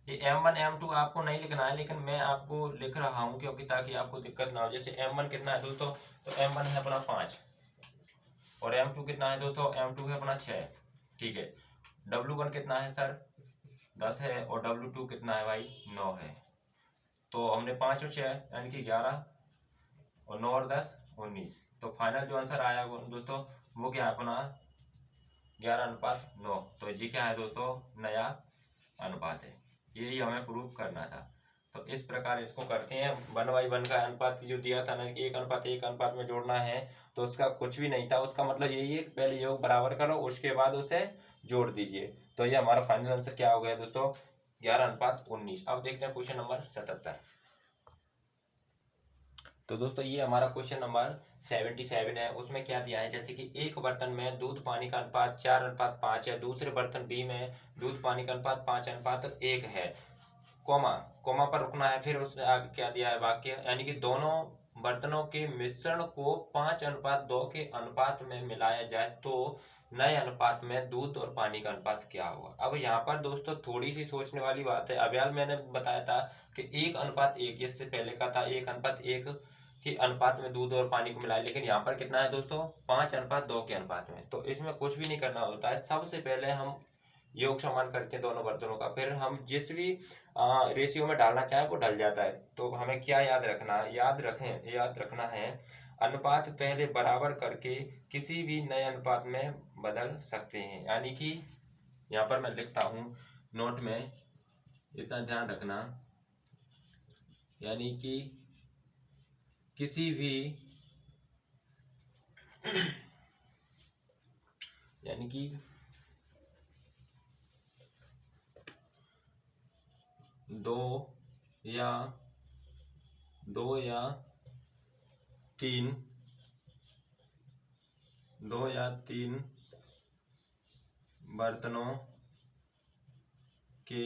ये M1 M2 आपको नहीं लिखना है, लेकिन मैं आपको लिख रहा हूँ क्योंकि ताकि आपको दिक्कत ना हो। जैसे M1 कितना है दोस्तों, तो M1 है अपना 5, और M2 कितना है दोस्तों, M2 है अपना 6, ठीक है। W1 कितना है सर, 10 है, और W2 कितना है भाई, 9 है। तो हमने 5 और 6 यानी कि 11, और 9 और 10 19। तो फाइनल जो आंसर आया दोस्तों वो क्या है अपना 11:9। तो ये क्या है दोस्तों, नया अनुपात है। यही हमें प्रूव करना था। तो इस प्रकार इसको करते हैं। 1/1 का अनुपात जो दिया था ना कि 1:1 अनुपात में जोड़ना है, तो उसका कुछ भी नहीं था। उसका मतलब यही है कि पहले योग बराबर करो, उसके बाद उसे जोड़ दीजिए। तो ये हमारा फाइनल आंसर क्या हो गया दोस्तों, 11:19। अब देखते हैं क्वेश्चन नंबर 77। तो दोस्तों ये हमारा क्वेश्चन नंबर 77 है। उसमें क्या दिया है, जैसे कि एक बर्तन में दूध पानी का अनुपात 4:5 है, दूसरे बर्तन बी में दूध पानी का अनुपात 5:1 है, कोमा कोमा पर रुकना है। फिर उसने आगे क्या दिया है वाक्य, यानी कि दोनों बर्तनों के मिश्रण को 5:2 के अनुपात में मिलाया जाए तो नए अनुपात में दूध और पानी का अनुपात क्या होगा। अब यहाँ पर दोस्तों थोड़ी सी सोचने वाली बात है। अभी मैंने बताया था कि 1:1, इससे पहले का था 1:1 के अनुपात में दूध और पानी को मिलाया, लेकिन यहाँ पर कितना है दोस्तों 5:2 के अनुपात में। तो इसमें कुछ भी नहीं करना होता है। सबसे पहले हम योग समान करते हैं दोनों बर्तनों का, फिर हम जिस भी रेशियो में डालना चाहे वो डल जाता है। तो हमें क्या याद रखना, याद रखना है, अनुपात पहले बराबर करके किसी भी नए अनुपात में बदल सकते हैं। यानी कि यहाँ पर मैं लिखता हूँ नोट में, इतना ध्यान रखना, यानी कि किसी भी यानी कि दो या तीन बर्तनों के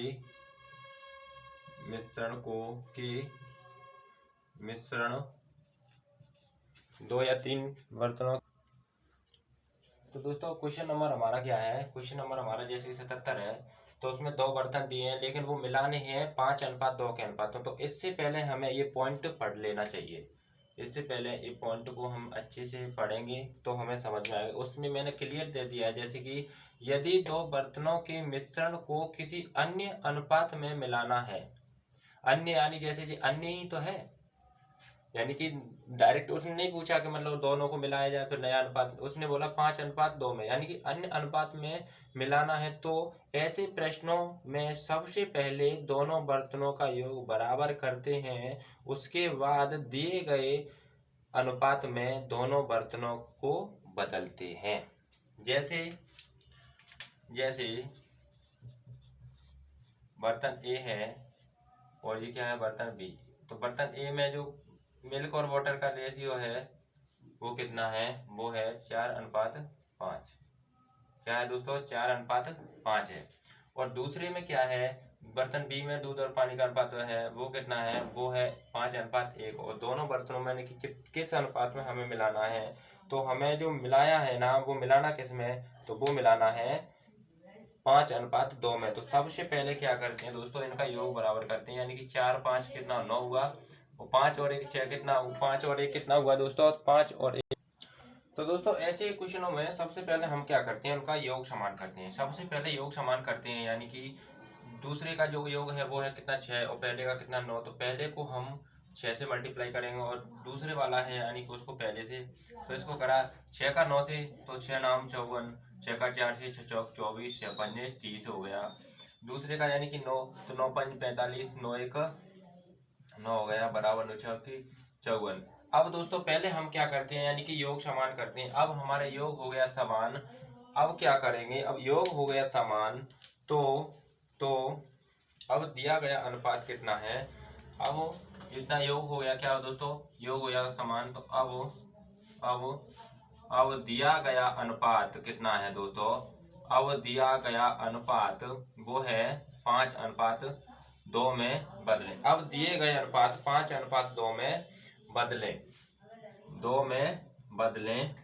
मिश्रण दो या तीन बर्तनों। तो दोस्तों क्वेश्चन नंबर हमारा क्या है, क्वेश्चन नंबर हमारा जैसे कि 77 है। तो उसमें दो बर्तन दिए हैं, लेकिन वो मिलाने हैं 5:2 के अनुपात में। तो इससे पहले हमें ये पॉइंट पढ़ लेना चाहिए। इससे पहले ये पॉइंट को हम अच्छे से पढ़ेंगे तो हमें समझ में आएगा। उसमें मैंने क्लियर दे दिया है, जैसे कि यदि दो बर्तनों के मिश्रण को किसी अन्य अनुपात में मिलाना है, अन्य यानी जैसे कि अन्य ही तो है, यानी कि डायरेक्ट उसने नहीं पूछा कि मतलब दोनों को मिलाया जाए फिर नया अनुपात, उसने बोला 5:2 में, यानी कि अन्य अनुपात में मिलाना है। तो ऐसे प्रश्नों में सबसे पहले दोनों बर्तनों का योग बराबर करते हैं, उसके बाद दिए गए अनुपात में दोनों बर्तनों को बदलते हैं। जैसे जैसे बर्तन ए है और ये क्या है, बर्तन बी। तो बर्तन ए में जो मिल्क और वाटर का रेशियो है वो कितना है, वो है 4:5। क्या है दोस्तों, 4:5 है। और दूसरे में क्या है, बर्तन बी में दूध और पानी का अनुपात है वो कितना है, वो है 5:1। और दोनों बर्तनों में किस अनुपात में हमें मिलाना है, तो हमें जो मिलाया है ना वो मिलाना किस में, तो वो मिलाना है 5:2 में। तो सबसे पहले क्या करते हैं दोस्तों, इनका योग बराबर करते हैं, यानी कि 4 5 कितना 9 हुआ, और 5 और 1 6 कितना, 5 और 1 कितना हुआ दोस्तों, 5 और 1। तो दोस्तों ऐसे क्वेश्चनों में सबसे पहले हम क्या करते हैं, उनका योग समान करते हैं। सबसे पहले योग समान करते हैं, यानी कि दूसरे का जो योग है वो है कितना 6 और पहले का कितना 9। तो पहले को हम 6 से मल्टीप्लाई करेंगे और दूसरे वाला है यानी कि उसको पहले से, तो इसको करा 6 का 9 से, तो 6 नाम 54, 6 का 4 से 6 चौक 24, 6 पंजे 30 हो गया। दूसरे का यानी कि 9, तो 9 पंज 45, 9 1 9 हो गया, बराबर 9 6 54। अब दोस्तों पहले हम क्या करते हैं, यानी कि योग समान करते हैं। अब हमारा योग हो गया समान, अब क्या करेंगे, अब योग हो गया समान, तो अब दिया गया अनुपात कितना है, अब इतना योग हो गया क्या दोस्तों, योग हो गया समान। तो अब दिया गया अनुपात कितना है दोस्तों, अब दिया गया अनुपात वो है 5:2 में बदलें। अब दिए गए अनुपात 5:2 में बदलें, 2 में बदलें।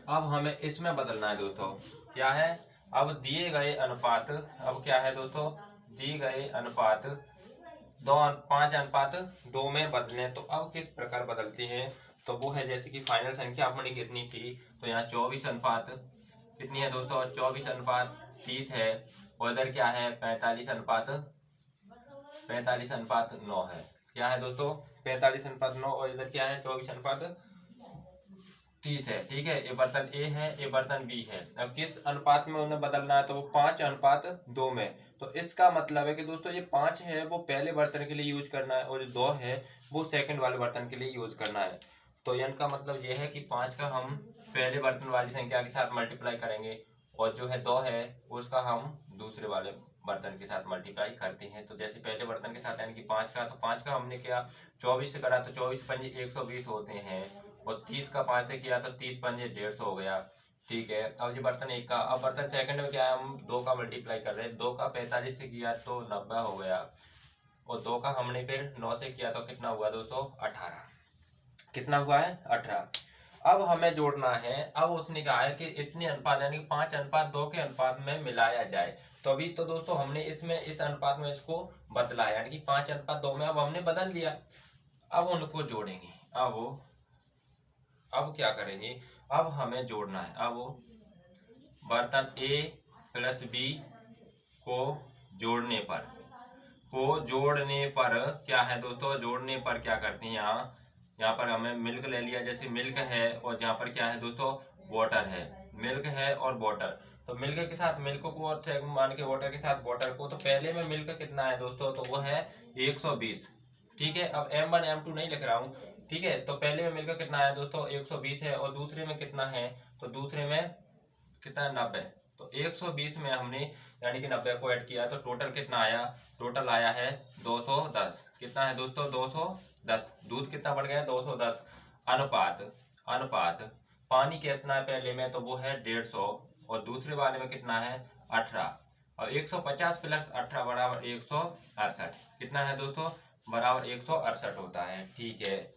अब हमें इसमें बदलना है दोस्तों, क्या है, अब दिए गए अनुपात, अब क्या है दोस्तों, दिए गए अनुपात 5:2 में बदलें। तो अब किस प्रकार बदलती हैं, तो वो है जैसे कि फाइनल संख्या अपनी कितनी थी, तो यहाँ 24 अनुपात कितनी है दोस्तों, 24:30 है। और इधर क्या है 45:9 है। क्या है दोस्तों 45:9, और इधर क्या है 24:30 है। ठीक है, ये बर्तन ए है, ये बर्तन बी है। अब किस अनुपात में उन्हें बदलना है, तो वो 5:2 में। तो इसका मतलब है कि दोस्तों ये 5 है वो पहले बर्तन के लिए यूज करना है, और जो 2 है वो सेकंड वाले बर्तन के लिए यूज करना है। तो इनका मतलब ये है कि 5 का हम पहले बर्तन वाली संख्या के साथ मल्टीप्लाई करेंगे, और जो है 2 है उसका हम दूसरे वाले बर्तन के साथ मल्टीप्लाई करते हैं। तो जैसे पहले बर्तन के साथ यानी कि 5 का, तो 5 का हमने किया 24 से करा, तो 24 पंजे 120 होते हैं। और 30 का 5 से किया तो 30 पंजे 150 हो गया। ठीक है, अब ये बर्तन एक का, अब बर्तन सेकंड में क्या है, हम 2 का मल्टीप्लाई कर रहे हैं। 2 का 45 से किया तो 90 हो गया, और 2 का हमने फिर 9 से किया तो कितना हुआ दोस्तों 18। कितना हुआ है 18। अब हमें जोड़ना है, अब उसने कहा है कि इतने अनुपात यानी कि 5:2 के अनुपात में मिलाया जाए। तो अभी तो दोस्तों हमने इसमें इस अनुपात में इसको बदला है, यानी कि 5:2 में अब हमने बदल दिया। अब उनको जोड़ेंगे, अब क्या करेंगे, अब हमें जोड़ना है। अब बर्तन ए प्लस बी को जोड़ने पर क्या है दोस्तों, जोड़ने पर क्या करते हैं, यहाँ पर हमें मिल्क ले लिया, जैसे मिल्क है और यहाँ पर क्या है दोस्तों वाटर है, मिल्क है और वाटर। तो मिल्क के साथ मिल्क को और मान के वाटर के साथ वाटर को, तो पहले में मिल्क कितना है दोस्तों, तो वो है 120। ठीक है, अब M1 M2 नहीं लिख रहा हूँ। ठीक है, तो पहले में मिल्क कितना है दोस्तों 120 है, और दूसरे में कितना है, तो दूसरे में कितना 90। तो 120 में हमने यानी कि 90 को ऐड किया, तो टोटल कितना आया, टोटल आया है 210। कितना है दोस्तों 210। दूध कितना बढ़ गया 210। अनुपात पानी कितना है पहले में, तो वो है 150, और दूसरे वाले में कितना है 18। और 150 प्लस 18 बराबर 168। कितना है दोस्तों बराबर 168 होता है। ठीक है,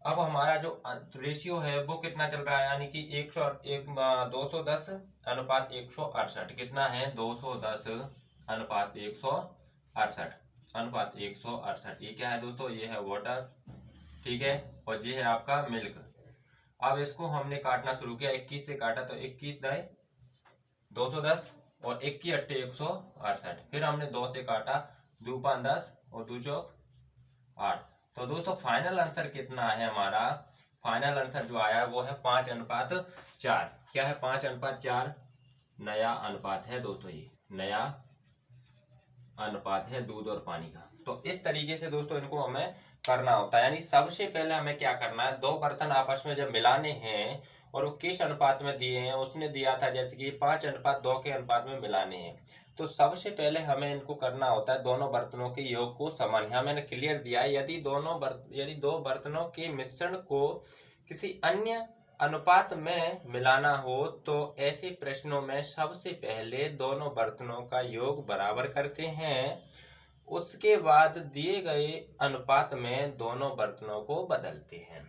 अब हमारा जो रेशियो है वो कितना चल रहा है, यानी कि 210 अनुपात 168। कितना है 210 अनुपात 168, अनुपात 168। ये क्या है दोस्तों, ये है वाटर। ठीक है, और ये है आपका मिल्क। अब इसको हमने काटना शुरू किया, 21 से काटा, तो 21 दाए 210 और 1 की 8 168। फिर हमने 2 से काटा, 2 5 10 और 2 चौक 8। तो दोस्तों फाइनल आंसर कितना है हमारा, फाइनल आंसर जो आया वो है 5:4। क्या है 5:4, नया अनुपात है दोस्तों, ये नया अनुपात है दूध और पानी का। तो इस तरीके से दोस्तों इनको हमें करना होता है, यानी सबसे पहले हमें क्या करना है, दो बर्तन आपस में जब मिलाने हैं और वो किस अनुपात में दिए हैं, उसने दिया था जैसे कि 5:2 के अनुपात में मिलाने हैं। तो सबसे पहले हमें इनको करना होता है दोनों बर्तनों के योग को समान। यहाँ मैंने क्लियर दिया है, यदि दो बर्तनों के मिश्रण को किसी अन्य अनुपात में मिलाना हो तो ऐसे प्रश्नों में सबसे पहले दोनों बर्तनों का योग बराबर करते हैं, उसके बाद दिए गए अनुपात में दोनों बर्तनों को बदलते हैं।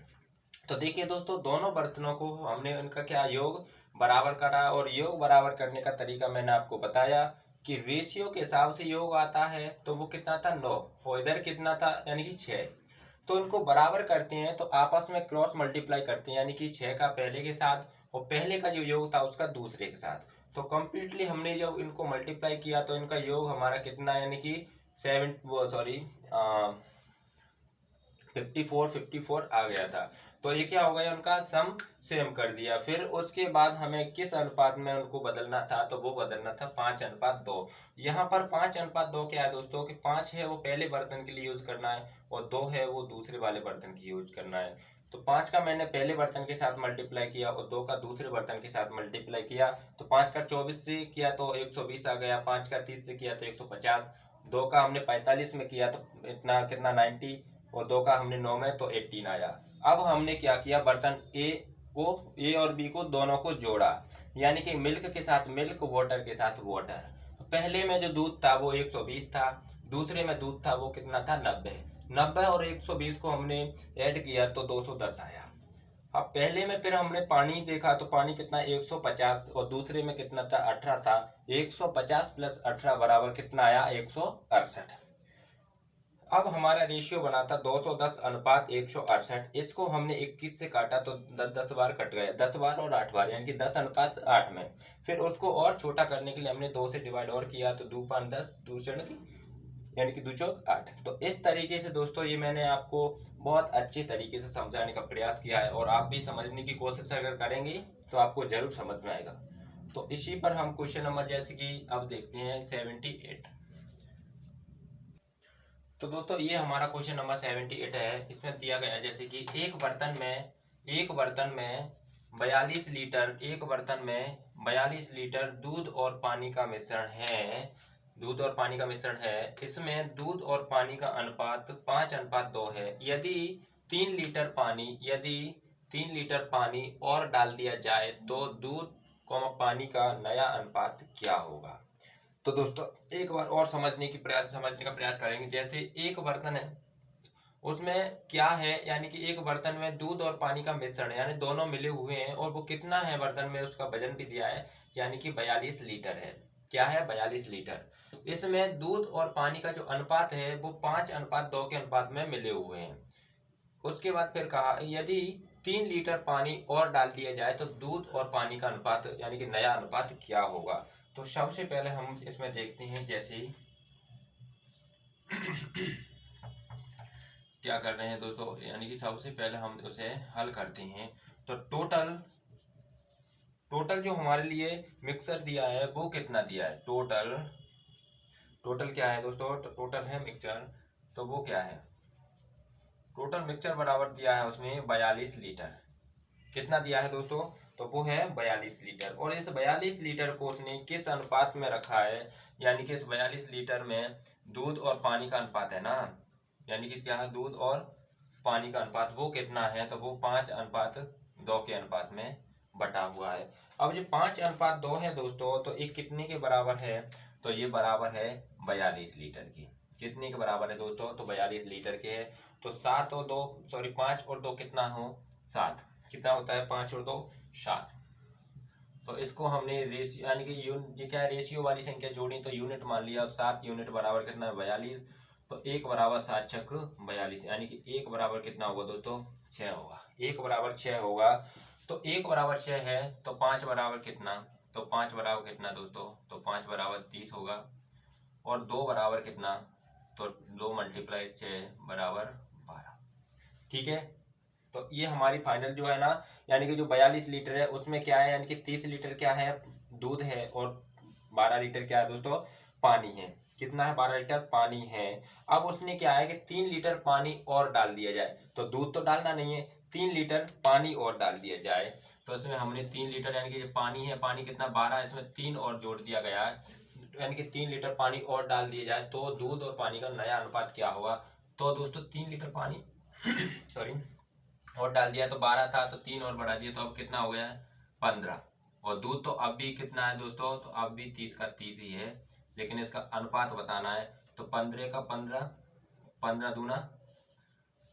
तो देखिए दोस्तों, दोनों बर्तनों को हमने उनका क्या योग बराबर करा, और योग बराबर करने का तरीका मैंने आपको बताया कि रेशियो के हिसाब से योग आता है। तो वो कितना था 9, और इधर कितना था यानी कि 6। तो इनको बराबर करते हैं तो आपस में क्रॉस मल्टीप्लाई करते हैं, यानी कि 6 का पहले के साथ और पहले का जो योग था उसका दूसरे के साथ। तो कंप्लीटली हमने जब इनको मल्टीप्लाई किया तो इनका योग हमारा कितना, यानी कि 54 आ गया था। तो ये क्या हो गया, उनका सम सेम कर दिया। फिर उसके बाद हमें किस अनुपात में उनको बदलना था, तो वो बदलना था 5:2। यहाँ पर 5:2 क्या है दोस्तों कि 5 है वो पहले बर्तन के लिए यूज करना है और 2 है वो दूसरे वाले बर्तन की यूज करना है। तो 5 का मैंने पहले बर्तन के साथ मल्टीप्लाई किया और 2 का दूसरे बर्तन के साथ मल्टीप्लाई किया। तो 5 का 24 से किया तो 120 आ गया, 5 का 30 से किया तो 150, 2 का हमने 45 में किया तो इतना कितना 90, और 2 का हमने 9 में तो 18 आया। अब हमने क्या किया, बर्तन ए और बी को दोनों को जोड़ा, यानी कि मिल्क के साथ मिल्क, वाटर के साथ वाटर। पहले में जो दूध था वो 120 था, दूसरे में दूध था वो कितना था 90 और 120 को हमने ऐड किया तो 210 आया। अब पहले में फिर हमने पानी देखा तो पानी कितना 150 और दूसरे में कितना था 18 था। 150 प्लस 18 बराबर कितना आया 168। अब हमारा रेशियो बना था 210 अनुपात 168। इसको हमने 21 से काटा तो 10 बार कट गया, 10 बार और 8 बार, यानी कि 10 अनुपात 8 में। फिर उसको और छोटा करने के लिए हमने 2 से डिवाइड और किया तो 2 5 10, 2 चढ़ की यानी कि 2 चौक 8। तो इस तरीके से दोस्तों ये मैंने आपको बहुत अच्छे तरीके से समझाने का प्रयास किया है, और आप भी समझने की कोशिश अगर करेंगे तो आपको जरूर समझ में आएगा। तो इसी पर हम क्वेश्चन नंबर जैसे कि अब देखते हैं 78। तो दोस्तों ये हमारा क्वेश्चन नंबर 78 है। इसमें दिया गया है जैसे कि एक बर्तन में 42 लीटर दूध और पानी का मिश्रण है। इसमें दूध और पानी का अनुपात 5:2 है। यदि 3 लीटर पानी और डाल दिया जाए तो दूध पानी का नया अनुपात क्या होगा। तो दोस्तों एक बार और समझने का प्रयास करेंगे। जैसे एक बर्तन है, उसमें क्या है, यानी कि एक बर्तन में दूध और पानी का मिश्रण है, यानी दोनों मिले हुए हैं, और वो कितना है बर्तन में उसका वजन भी दिया है, यानी कि 42 लीटर है। क्या है 42 लीटर। इसमें दूध और पानी का जो अनुपात है वो 5:2 के अनुपात में मिले हुए हैं। उसके बाद फिर कहा यदि 3 लीटर पानी और डाल दिया जाए तो दूध और पानी का अनुपात यानी कि नया अनुपात क्या होगा। तो सबसे पहले हम इसमें देखते हैं जैसे क्या कर रहे हैं दोस्तों, यानी कि सबसे पहले हम उसे हल करते हैं। तो टोटल जो हमारे लिए मिक्सर दिया है वो कितना दिया है, टोटल क्या है दोस्तों, तो टोटल है मिक्सचर, तो वो क्या है, टोटल मिक्सचर बराबर दिया है उसमें 42 लीटर। कितना दिया है दोस्तों, तो वो है 42 लीटर। और इस 42 लीटर को उसने किस अनुपात में रखा है, यानी कि इस 42 लीटर में दूध और पानी का अनुपात है ना, यानी कि क्या है दूध और पानी का अनुपात वो कितना है, तो वो 5:2 के अनुपात में बटा हुआ है। अब जो 5:2 है दोस्तों, तो ये कितने के बराबर है, तो ये बराबर है 42 लीटर की। कितने के बराबर है दोस्तों, तो 42 लीटर के है। तो 5 और 2 कितना हो 7, कितना होता है 5 और 2 7। तो इसको हमने यानी कि ये क्या है रेशियो वाली संख्या जोड़ी तो यूनिट मान लिया। अब 7 यूनिट बराबर कितना है 42, तो 1 बराबर 7 छक 42, यानी कि 1 बराबर कितना होगा दोस्तों 6 होगा। 1 बराबर 6 होगा। तो 1 बराबर 6 है तो 5 बराबर कितना, तो 5 बराबर कितना दोस्तों, तो 5 बराबर 30 होगा। और 2 बराबर कितना, तो 2 मल्टीप्लाई 6 बराबर 12। ठीक है। तो ये हमारी फाइनल जो है ना, यानी कि जो 42 लीटर है उसमें क्या है, यानी कि 30 लीटर क्या है दूध है और 12 लीटर क्या है दोस्तों पानी है। कितना है 12 लीटर पानी है। अब उसने क्या है कि 3 लीटर पानी और डाल दिया जाए, तो दूध तो डालना नहीं है, 3 लीटर पानी और डाल दिया जाए। तो इसमें हमने 3 लीटर यानी कि पानी है, पानी कितना 12, इसमें 3 और जोड़ दिया गया है, यानी कि 3 लीटर पानी और डाल दिया जाए तो दूध और पानी का नया अनुपात क्या होगा। तो दोस्तों 3 लीटर पानी सॉरी और डाल दिया तो 12 था, तो 3 और बढ़ा दिया तो अब कितना हो गया है 15। और दूध तो अब भी कितना है दोस्तों, तो अब भी 30 का 30 ही है, लेकिन इसका अनुपात बताना है। तो 15 का 15, 15 दूना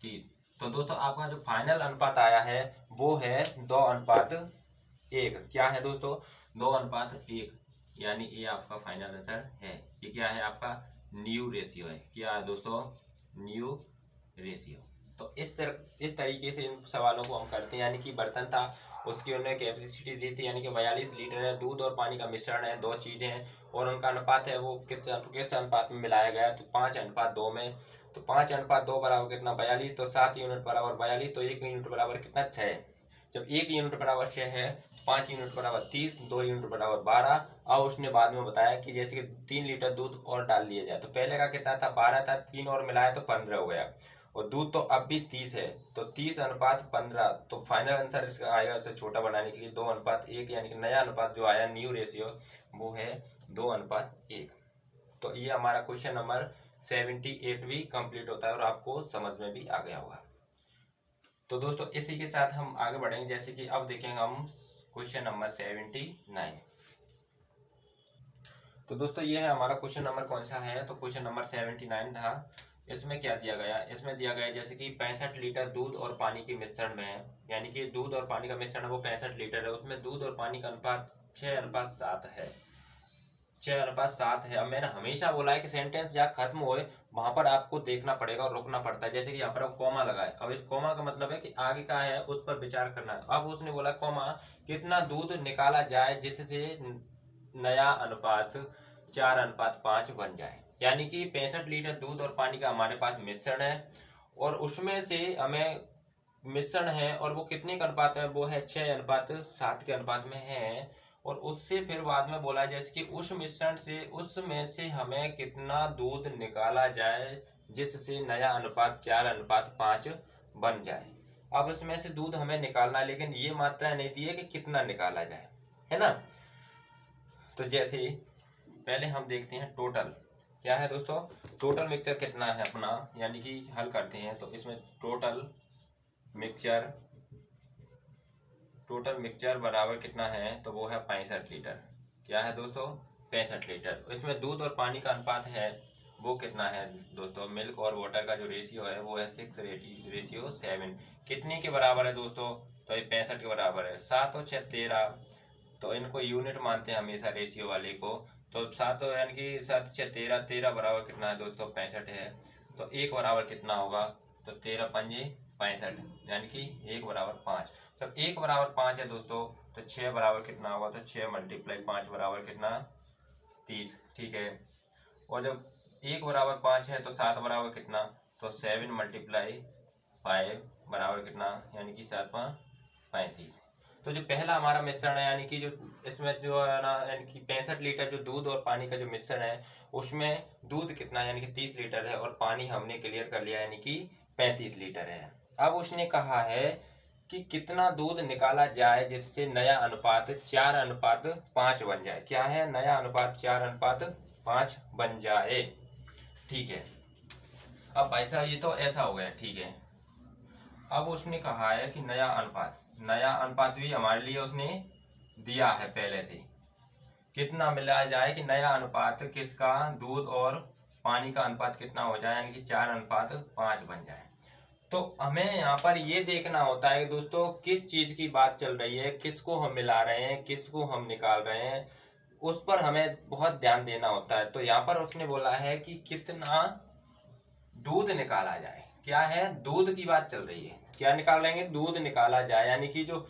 30। तो दोस्तों आपका जो फाइनल अनुपात आया है वो है 2:1। क्या है दोस्तों, 2:1, यानी ये आपका फाइनल आंसर है। ये क्या है आपका न्यू रेशियो है। क्या है दोस्तों, न्यू रेशियो। तो इस तरीके से इन सवालों को हम करते हैं। यानी कि बर्तन था, उसकी उन्होंने कैपेसिटी दी थी, यानी कि 42 लीटर है, दूध और पानी का मिश्रण है, 2 चीजें हैं और उनका अनुपात है वो किस अनुपात में मिलाया गया है, तो 5:2 में। तो 5:2 बराबर कितना 42, तो 7 यूनिट बराबर 42, तो 1 यूनिट बराबर कितना 6। जब 1 यूनिट बराबर 6 है, 5 यूनिट बराबर 30, 2 यूनिट बराबर 12। अब उसने बाद में बताया कि जैसे कि 3 लीटर दूध और डाल दिया जाए, तो पहले का कितना था 12 था, 3 और मिलाया तो 15 हो गया, और दूध तो अब भी 30 है, तो 30:15। तो फाइनल आंसर इसका आएगा उसे छोटा बनाने के लिए 2:1, यानी कि नया अनुपात जो आया न्यू रेशियो वो है 2:1। तो ये हमारा क्वेश्चन नंबर 78 भी कंप्लीट होता है और आपको समझ में भी आ गया होगा। तो दोस्तों इसी के साथ हम आगे बढ़ेंगे, जैसे कि अब देखेंगे हम क्वेश्चन नंबर 79। तो दोस्तों ये है हमारा क्वेश्चन नंबर कौन सा है, तो क्वेश्चन नंबर 79 था। इसमें क्या दिया गया, इसमें दिया गया जैसे कि 65 लीटर दूध और पानी के मिश्रण में है, यानी कि दूध और पानी का मिश्रण है वो 65 लीटर है, उसमें दूध और पानी का अनुपात 6:7 है। 6:7 है। अब मैंने हमेशा बोला है कि सेंटेंस जहाँ खत्म होए वहां पर आपको देखना पड़ेगा और रुकना पड़ता है। जैसे कि यहाँ पर अब कॉमा लगा है, अब इस कॉमा का मतलब है कि आगे का है उस पर विचार करना है। अब उसने बोला कॉमा कितना दूध निकाला जाए जिससे नया अनुपात 4:5 बन जाए, यानी कि 65 लीटर दूध और पानी का हमारे पास मिश्रण है और उसमें से हमें मिश्रण है और वो कितने के अनुपात में, वो है 6:7 के अनुपात में है। और उससे फिर बाद में बोला जैसे कि उस मिश्रण से उसमें से हमें कितना दूध निकाला जाए जिससे नया अनुपात 4:5 बन जाए। अब उसमें से दूध हमें निकालना है, लेकिन ये मात्रा नहीं दी है कि कितना निकाला जाए, है ना। तो जैसे पहले हम देखते हैं टोटल क्या है दोस्तों, टोटल मिक्सचर कितना है अपना, यानी कि हल करते हैं। तो इसमें टोटल मिक्सचर बराबर कितना है, तो वो है 65 लीटर। क्या है दोस्तों, 65 लीटर। इसमें दूध और पानी का अनुपात है वो कितना है दोस्तों, मिल्क और वाटर का जो रेशियो है वो है 6:7। कितने के बराबर है दोस्तों, तो ये 65 के बराबर है। 7 और 6 13, तो इनको यूनिट मानते हैं हमेशा रेशियो वाले को। तो 7 यानी कि 7 6 13, 13 बराबर कितना है दोस्तों 65 है। तो 1 बराबर कितना होगा, तो 13 पंजे 65, यानी कि 1 बराबर 5। जब 1 बराबर 5 है दोस्तों, तो 6 बराबर कितना होगा, तो 6 × 5 बराबर कितना 30, ठीक है। और जब 1 बराबर 5 है तो 7 बराबर कितना, तो 7 × 5 बराबर कितना, यानी कि 7 5 35। तो जो पहला हमारा मिश्रण है, यानी कि जो इसमें जो है ना, यानी कि 65 लीटर जो दूध और पानी का जो मिश्रण है उसमें दूध कितना यानी कि 30 लीटर है और पानी हमने क्लियर कर लिया यानी कि 35 लीटर है। अब उसने कहा है कि कितना दूध निकाला जाए जिससे नया अनुपात 4:5 बन जाए। क्या है, नया अनुपात 4:5 बन जाए, ठीक है। अब भाई साहब ये तो ऐसा हो गया, ठीक है। अब उसने कहा है कि नया अनुपात भी हमारे लिए उसने दिया है पहले से, कितना मिलाया जाए कि नया अनुपात किसका, दूध और पानी का अनुपात कितना हो जाए, यानी कि 4:5 बन जाए। तो हमें यहाँ पर ये देखना होता है कि दोस्तों किस चीज की बात चल रही है, किसको हम मिला रहे हैं, किसको हम निकाल रहे हैं, उस पर हमें बहुत ध्यान देना होता है। तो यहाँ पर उसने बोला है कि कितना दूध निकाला जाए। क्या है, दूध की बात चल रही है, क्या निकाल लेंगे, दूध निकाला जाए, यानी कि जो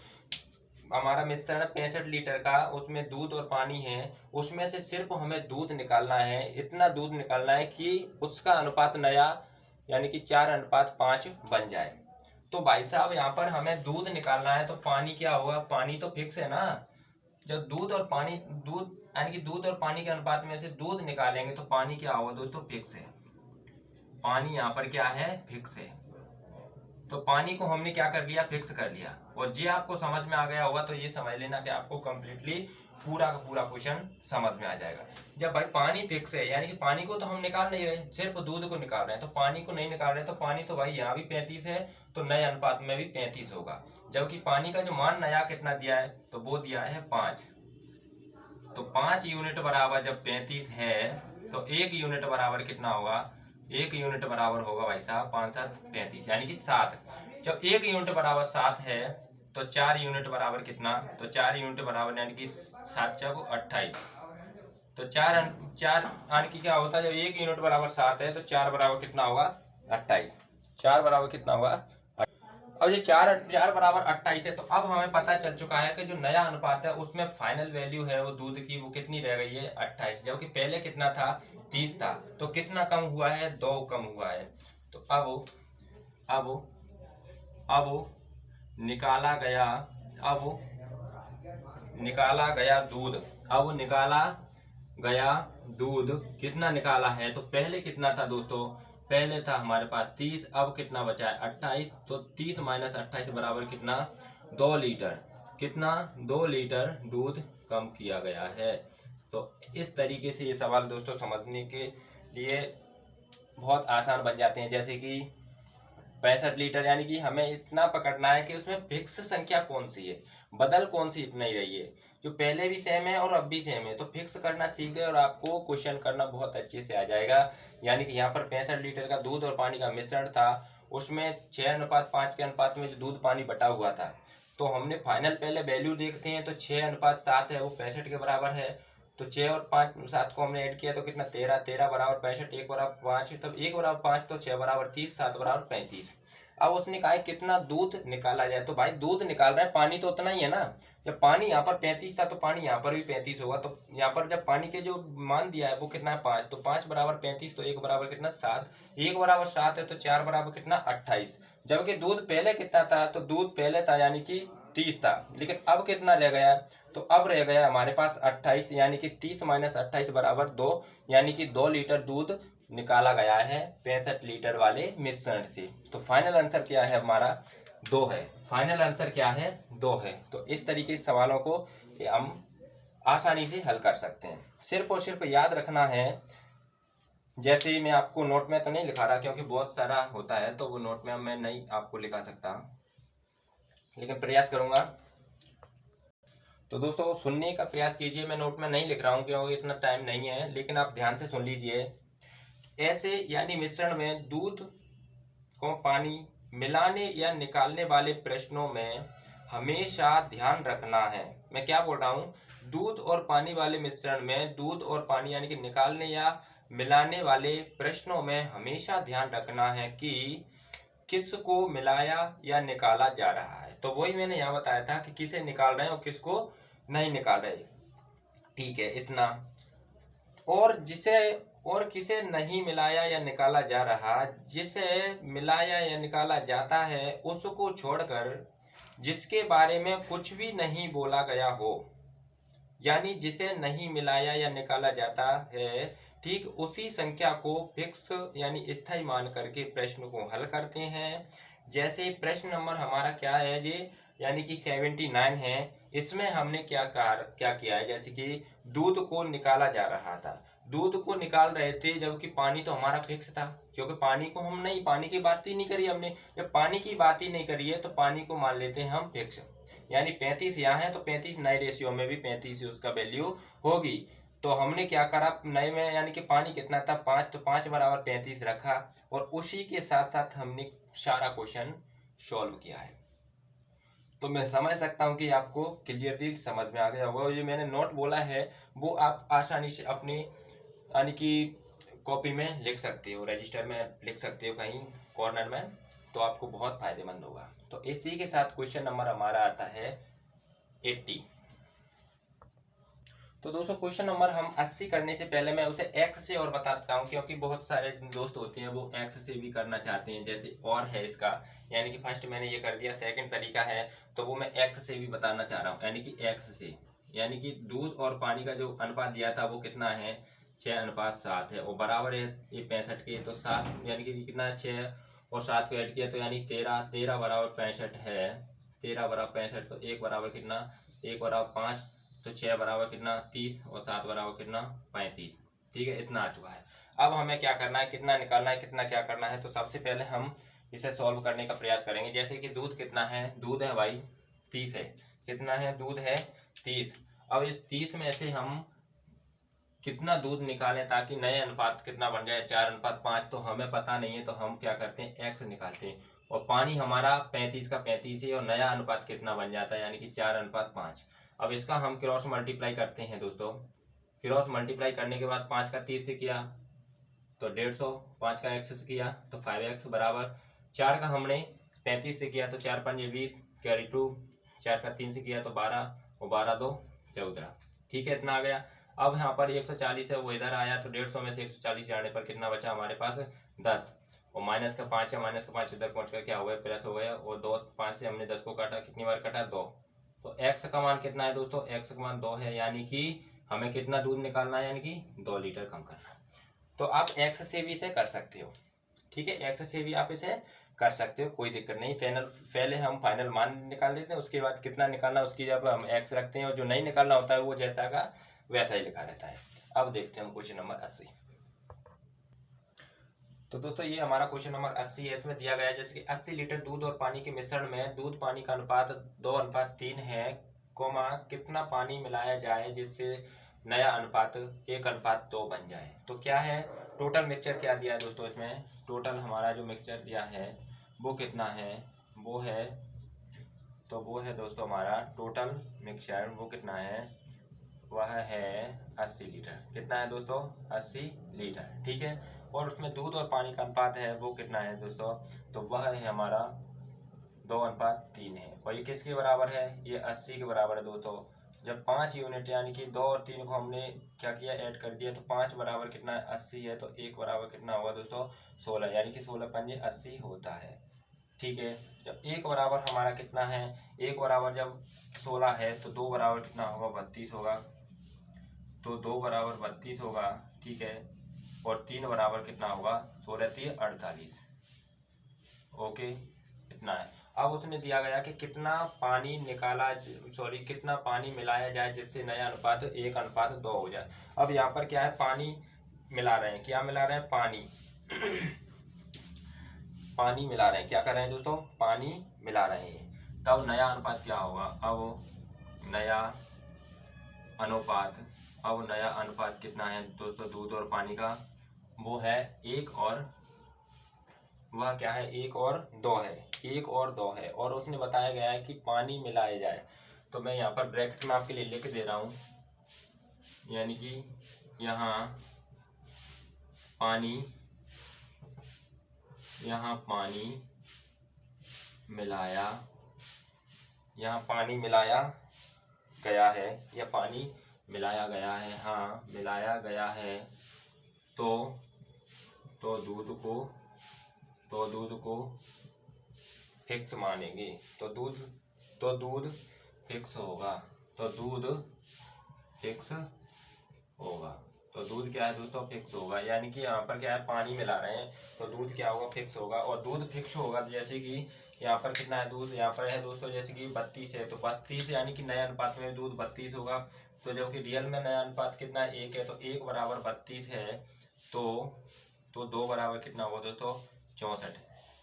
हमारा मिश्रण 65 लीटर का, उसमें दूध और पानी है, उसमें से सिर्फ हमें दूध निकालना है, इतना दूध निकालना है कि उसका अनुपात नया यानी कि 4:5 बन जाए। तो भाई साहब यहाँ पर हमें दूध निकालना है, तो पानी क्या होगा, पानी तो फिक्स है ना। जब दूध यानी कि दूध और पानी के अनुपात में से दूध निकालेंगे तो पानी क्या होगा दोस्तों, फिक्स है। पानी यहाँ पर क्या है, फिक्स है। तो पानी को हमने क्या कर लिया, फिक्स कर लिया। और ये आपको समझ में आ गया होगा तो ये समझ लेना कि आपको कंप्लीटली पूरा का पूरा क्वेश्चन समझ में आ जाएगा। जब भाई पानी फिक्स है यानी कि पानी को तो हम निकाल नहीं रहे, सिर्फ दूध को निकाल रहे हैं, तो पानी को नहीं निकाल रहे तो पानी तो भाई यहाँ भी 35 है तो नए अनुपात में भी 35 होगा। जबकि पानी का जो मान नया कितना दिया है तो वो दिया है 5। तो 5 यूनिट बराबर जब 35 है तो 1 यूनिट बराबर कितना होगा, 1 यूनिट बराबर होगा भाई साहब 5 7 35 यानी कि 7। जब 1 यूनिट बराबर 7 है तो 4 यूनिट बराबर कितना, तो 4 यूनिट बराबर यानी कि 7 चौको 28। तो 4 यानी कि क्या होता है, जब 1 यूनिट बराबर 7 है तो 4 बराबर कितना होगा 28। 4 बराबर कितना होगा। अब ये 4 बराबर 28 है तो अब हमें पता चल चुका है कि जो नया अनुपात है उसमें फाइनल वैल्यू है वो दूध की वो कितनी रह गई है 28, जबकि पहले कितना था 30 था। तो कितना कम हुआ है, 2 कम हुआ है। तो अब निकाला गया दूध, अब निकाला गया दूध कितना निकाला है, तो पहले कितना था दोस्तों, पहले था हमारे पास 30, अब कितना बचा है 28। तो 30 माइनस 28 बराबर कितना, 2 लीटर। कितना, 2 लीटर दूध कम किया गया है। तो इस तरीके से ये सवाल दोस्तों समझने के लिए बहुत आसान बन जाते हैं। जैसे कि 65 लीटर यानी कि हमें इतना पकड़ना है कि उसमें फिक्स संख्या कौन सी है, बदल कौन सी नहीं रही है, जो पहले भी सेम है और अब भी सेम है। तो फिक्स करना सीख गए और आपको क्वेश्चन करना बहुत अच्छे से आ जाएगा। यानी कि यहाँ पर 65 लीटर का दूध और पानी का मिश्रण था, उसमें 6:5 के अनुपात में जो दूध पानी बटा हुआ था। तो हमने फाइनल पहले वैल्यू देखते हैं तो 6:7 है वो 65 के बराबर है। तो 6 और 5 7 को हमने ऐड किया तो कितना 13, 13 बराबर 65, 1 बराबर 5, तब 1 बराबर 5 तो 6 बराबर 30, 7 बराबर 35। अब उसने कहा है कितना दूध निकाला जाए, तो भाई दूध निकाल रहा है, पानी तो उतना ही है ना। जब पानी यहाँ पर 35 था तो पानी यहाँ पर भी 35 होगा। तो यहाँ पर जब पानी के जो मान दिया है वो कितना है 5, तो 5 बराबर 35, तो 1 बराबर कितना 7, 1 बराबर 7 है तो 4 बराबर कितना 28। जबकि दूध पहले कितना था, तो दूध पहले था यानी कि 30 था, लेकिन अब कितना रह गया, तो अब रह गया हमारे पास 28, यानी कि 30 माइनस 28 बराबर 2, यानी कि 2 लीटर दूध निकाला गया है 65 लीटर वाले मिश्रण से। तो फाइनल आंसर क्या है हमारा, 2 है। फाइनल आंसर क्या है, 2 है। तो इस तरीके से सवालों को हम आसानी से हल कर सकते हैं। सिर्फ और सिर्फ याद रखना है, जैसे मैं आपको नोट में तो नहीं लिखा रहा क्योंकि बहुत सारा होता है तो वो नोट में मैं नहीं आपको लिखा सकता, लेकिन प्रयास करूंगा। तो दोस्तों सुनने का प्रयास कीजिए, मैं नोट में नहीं लिख रहा हूँ क्योंकि इतना टाइम नहीं है, लेकिन आप ध्यान से सुन लीजिए। ऐसे यानी मिश्रण में दूध को पानी मिलाने या निकालने वाले प्रश्नों में हमेशा ध्यान रखना है, मैं क्या बोल रहा हूँ, दूध और पानी वाले मिश्रण में दूध और पानी यानी कि निकालने या मिलाने वाले प्रश्नों में हमेशा ध्यान रखना है कि किसको मिलाया या निकाला जा रहा है। तो वही मैंने यहाँ बताया था कि किसे निकाल रहे हैं और किसको नहीं निकाल रहे, ठीक है इतना। और किसे नहीं मिलाया या निकाला जा रहा, जिसे मिलाया या निकाला जाता है उसको छोड़कर जिसके बारे में कुछ भी नहीं बोला गया हो, यानी जिसे नहीं मिलाया या निकाला जाता है, ठीक उसी संख्या को फिक्स यानी स्थायी मान करके प्रश्न को हल करते हैं। जैसे प्रश्न नंबर हमारा क्या है ये, यानी कि 79 है, इसमें हमने क्या किया है, जैसे कि दूध को निकाला जा रहा था, दूध को निकाल रहे थे, जबकि पानी तो हमारा फिक्स था, क्योंकि पानी को हम नहीं, पानी की बात ही नहीं करी हमने। जब पानी की बात ही नहीं करी है तो पानी को मान लेते हैं हम फिक्स, यानी 35 यहाँ है तो 35 नए रेशियो में भी 35 उसका वैल्यू होगी। तो हमने क्या करा नए में, यानी कि पानी कितना था 5, तो 5 बराबर 35 रखा और उसी के साथ साथ हमने सारा क्वेश्चन सॉल्व किया है। तो मैं समझ सकता हूँ कि आपको क्लियरली समझ में आ गया होगा। ये मैंने नोट बोला है वो आप आसानी से अपनी यानी कि कॉपी में लिख सकते हो, रजिस्टर में लिख सकते हो कहीं कॉर्नर में, तो आपको बहुत फायदेमंद होगा। तो इसी के साथ क्वेश्चन नंबर हमारा आता है 80। तो दोस्तों क्वेश्चन नंबर हम 80 करने से पहले मैं उसे एक्स से और बताता हूँ, क्योंकि बहुत सारे दोस्त होते हैं वो एक्स से भी करना चाहते हैं। जैसे और है इसका, यानी कि फर्स्ट मैंने ये कर दिया, सेकंड तरीका है तो वो मैं एक्स से भी बताना चाह रहा हूँ, यानी कि एक्स से, यानी कि दूध और पानी का जो अनुपात दिया था वो कितना है 6:7 है, और बराबर है ये 65 के, तो 7 यानी कि कितना 6 और 7 को ऐड किया तो यानी 13, 13 बराबर 65 है, 13 बराबर 65, तो 1 बराबर कितना, 1 बराबर 5, तो 6 बराबर कितना 30 और 7 बराबर कितना 35। ठीक है, इतना आ चुका है। अब हमें क्या करना है, कितना निकालना है, कितना क्या करना है। तो सबसे पहले हम इसे सॉल्व करने का प्रयास करेंगे। जैसे कि दूध कितना है, दूध है भाई 30 है, कितना है, दूध है 30। अब इस 30 में से हम कितना दूध निकालें ताकि नए अनुपात कितना बन जाए, 4:5। तो हमें पता नहीं है, तो हम क्या करते हैं, x निकालते हैं। और पानी हमारा 35 का 35 है, और नया अनुपात कितना बन जाता है, यानी कि 4:5। अब इसका हम क्रॉस मल्टीप्लाई करते हैं दोस्तों। क्रॉस मल्टीप्लाई करने के बाद 5 का 30 से किया तो 150, 5 का x से किया तो 5x बराबर 4 का हमने 35 से किया तो 4 5 20 कैरी 2, 4 का 3 से किया तो 12 और 12 2 14। ठीक है, इतना आ गया। अब यहाँ पर 140 है, वो इधर आया तो 150 में से 140 जाने पर कितना बचा हमारे पास, 10। और माइनस का 5 है, माइनस का 5 इधर पहुंच कर क्या हो गया, प्लस हो गया। और 2 5 से हमने 10 को काटा, कितनी बार काटा, 2। तो x का मान कितना है दोस्तों, x का मान 2 है, यानी कि हमें कितना दूध निकालना है, यानी कि 2 लीटर कम करना है। तो आप x से भी इसे कर सकते हो। ठीक है, x से भी आप इसे कर सकते हो, कोई दिक्कत नहीं। पहले हम फाइनल मान निकाल देते हैं, उसके बाद कितना निकालना उसकी जब हम x रखते हैं, और जो नहीं निकालना होता है वो जैसा का वैसा ही लिखा रहता है। अब देखते हैं हम क्वेश्चन नंबर 80। तो दोस्तों ये हमारा क्वेश्चन नंबर 80 है। इसमें दिया गया है जैसे कि 80 लीटर दूध और पानी के मिश्रण में दूध पानी का अनुपात 2:3 है, कितना पानी मिलाया जाए जिससे नया अनुपात 1:2 बन जाए। तो क्या है, टोटल मिक्सचर क्या दिया है दोस्तों, इसमें टोटल हमारा जो मिक्सचर दिया है वो कितना है, वो है दोस्तों हमारा टोटल मिक्सचर वो कितना है, वह है 80 लीटर। कितना है दोस्तों, 80 लीटर। ठीक है, और उसमें दूध और पानी का अनुपात है वो कितना है दोस्तों, तो वह है हमारा 2:3 है। और ये किसके बराबर है, ये 80 के बराबर है दोस्तों। जब 5 यूनिट यानी कि 2 और 3 को हमने क्या किया, ऐड कर दिया, तो 5 बराबर कितना है, 80 है, तो 1 बराबर कितना होगा दोस्तों, 16, यानी कि 16 पंजे 80 होता है। ठीक है, जब 1 बराबर हमारा कितना है, 1 बराबर जब 16 है तो 2 बराबर कितना होगा, 32 होगा, तो 2 बराबर 32 होगा। ठीक है, और 3 बराबर कितना होगा, 16 3 48। ओके, इतना है। अब उसने दिया गया कि कितना पानी कितना पानी मिलाया जाए जिससे नया अनुपात 1:2 हो जाए। अब यहाँ पर क्या है, पानी मिला रहे हैं, क्या मिला रहे हैं, पानी पानी मिला रहे हैं, क्या कर रहे हैं दोस्तों, पानी मिला रहे हैं। तब नया अनुपात क्या होगा, अब नया अनुपात कितना है दोस्तों, दूध और पानी का, वो है 1 और वह क्या है, 1 और 2 है, 1 और 2 है। और उसने बताया गया है कि पानी मिलाया जाए, तो मैं यहाँ पर ब्रैकेट में आपके लिए लिख दे रहा हूँ, यानी कि यहाँ पानी मिलाया गया है, या पानी मिलाया गया है, हाँ मिलाया गया है, तो दूध को फिक्स मानेंगे। तो दूध फिक्स होगा, तो दूध क्या है दोस्तों, फिक्स होगा। यानी कि यहाँ पर क्या है, पानी मिला रहे हैं तो दूध क्या होगा, फिक्स होगा। और दूध फिक्स होगा जैसे कि यहाँ पर कितना है, दूध यहाँ पर है दोस्तों जैसे कि 32 है, तो 32 यानी कि नए अनुपात में दूध 32 होगा। तो जबकि रियल में नया अनुपात कितना है, 1 है, तो 1 बराबर 32 है, तो 2 बराबर कितना होगा दोस्तों, 64।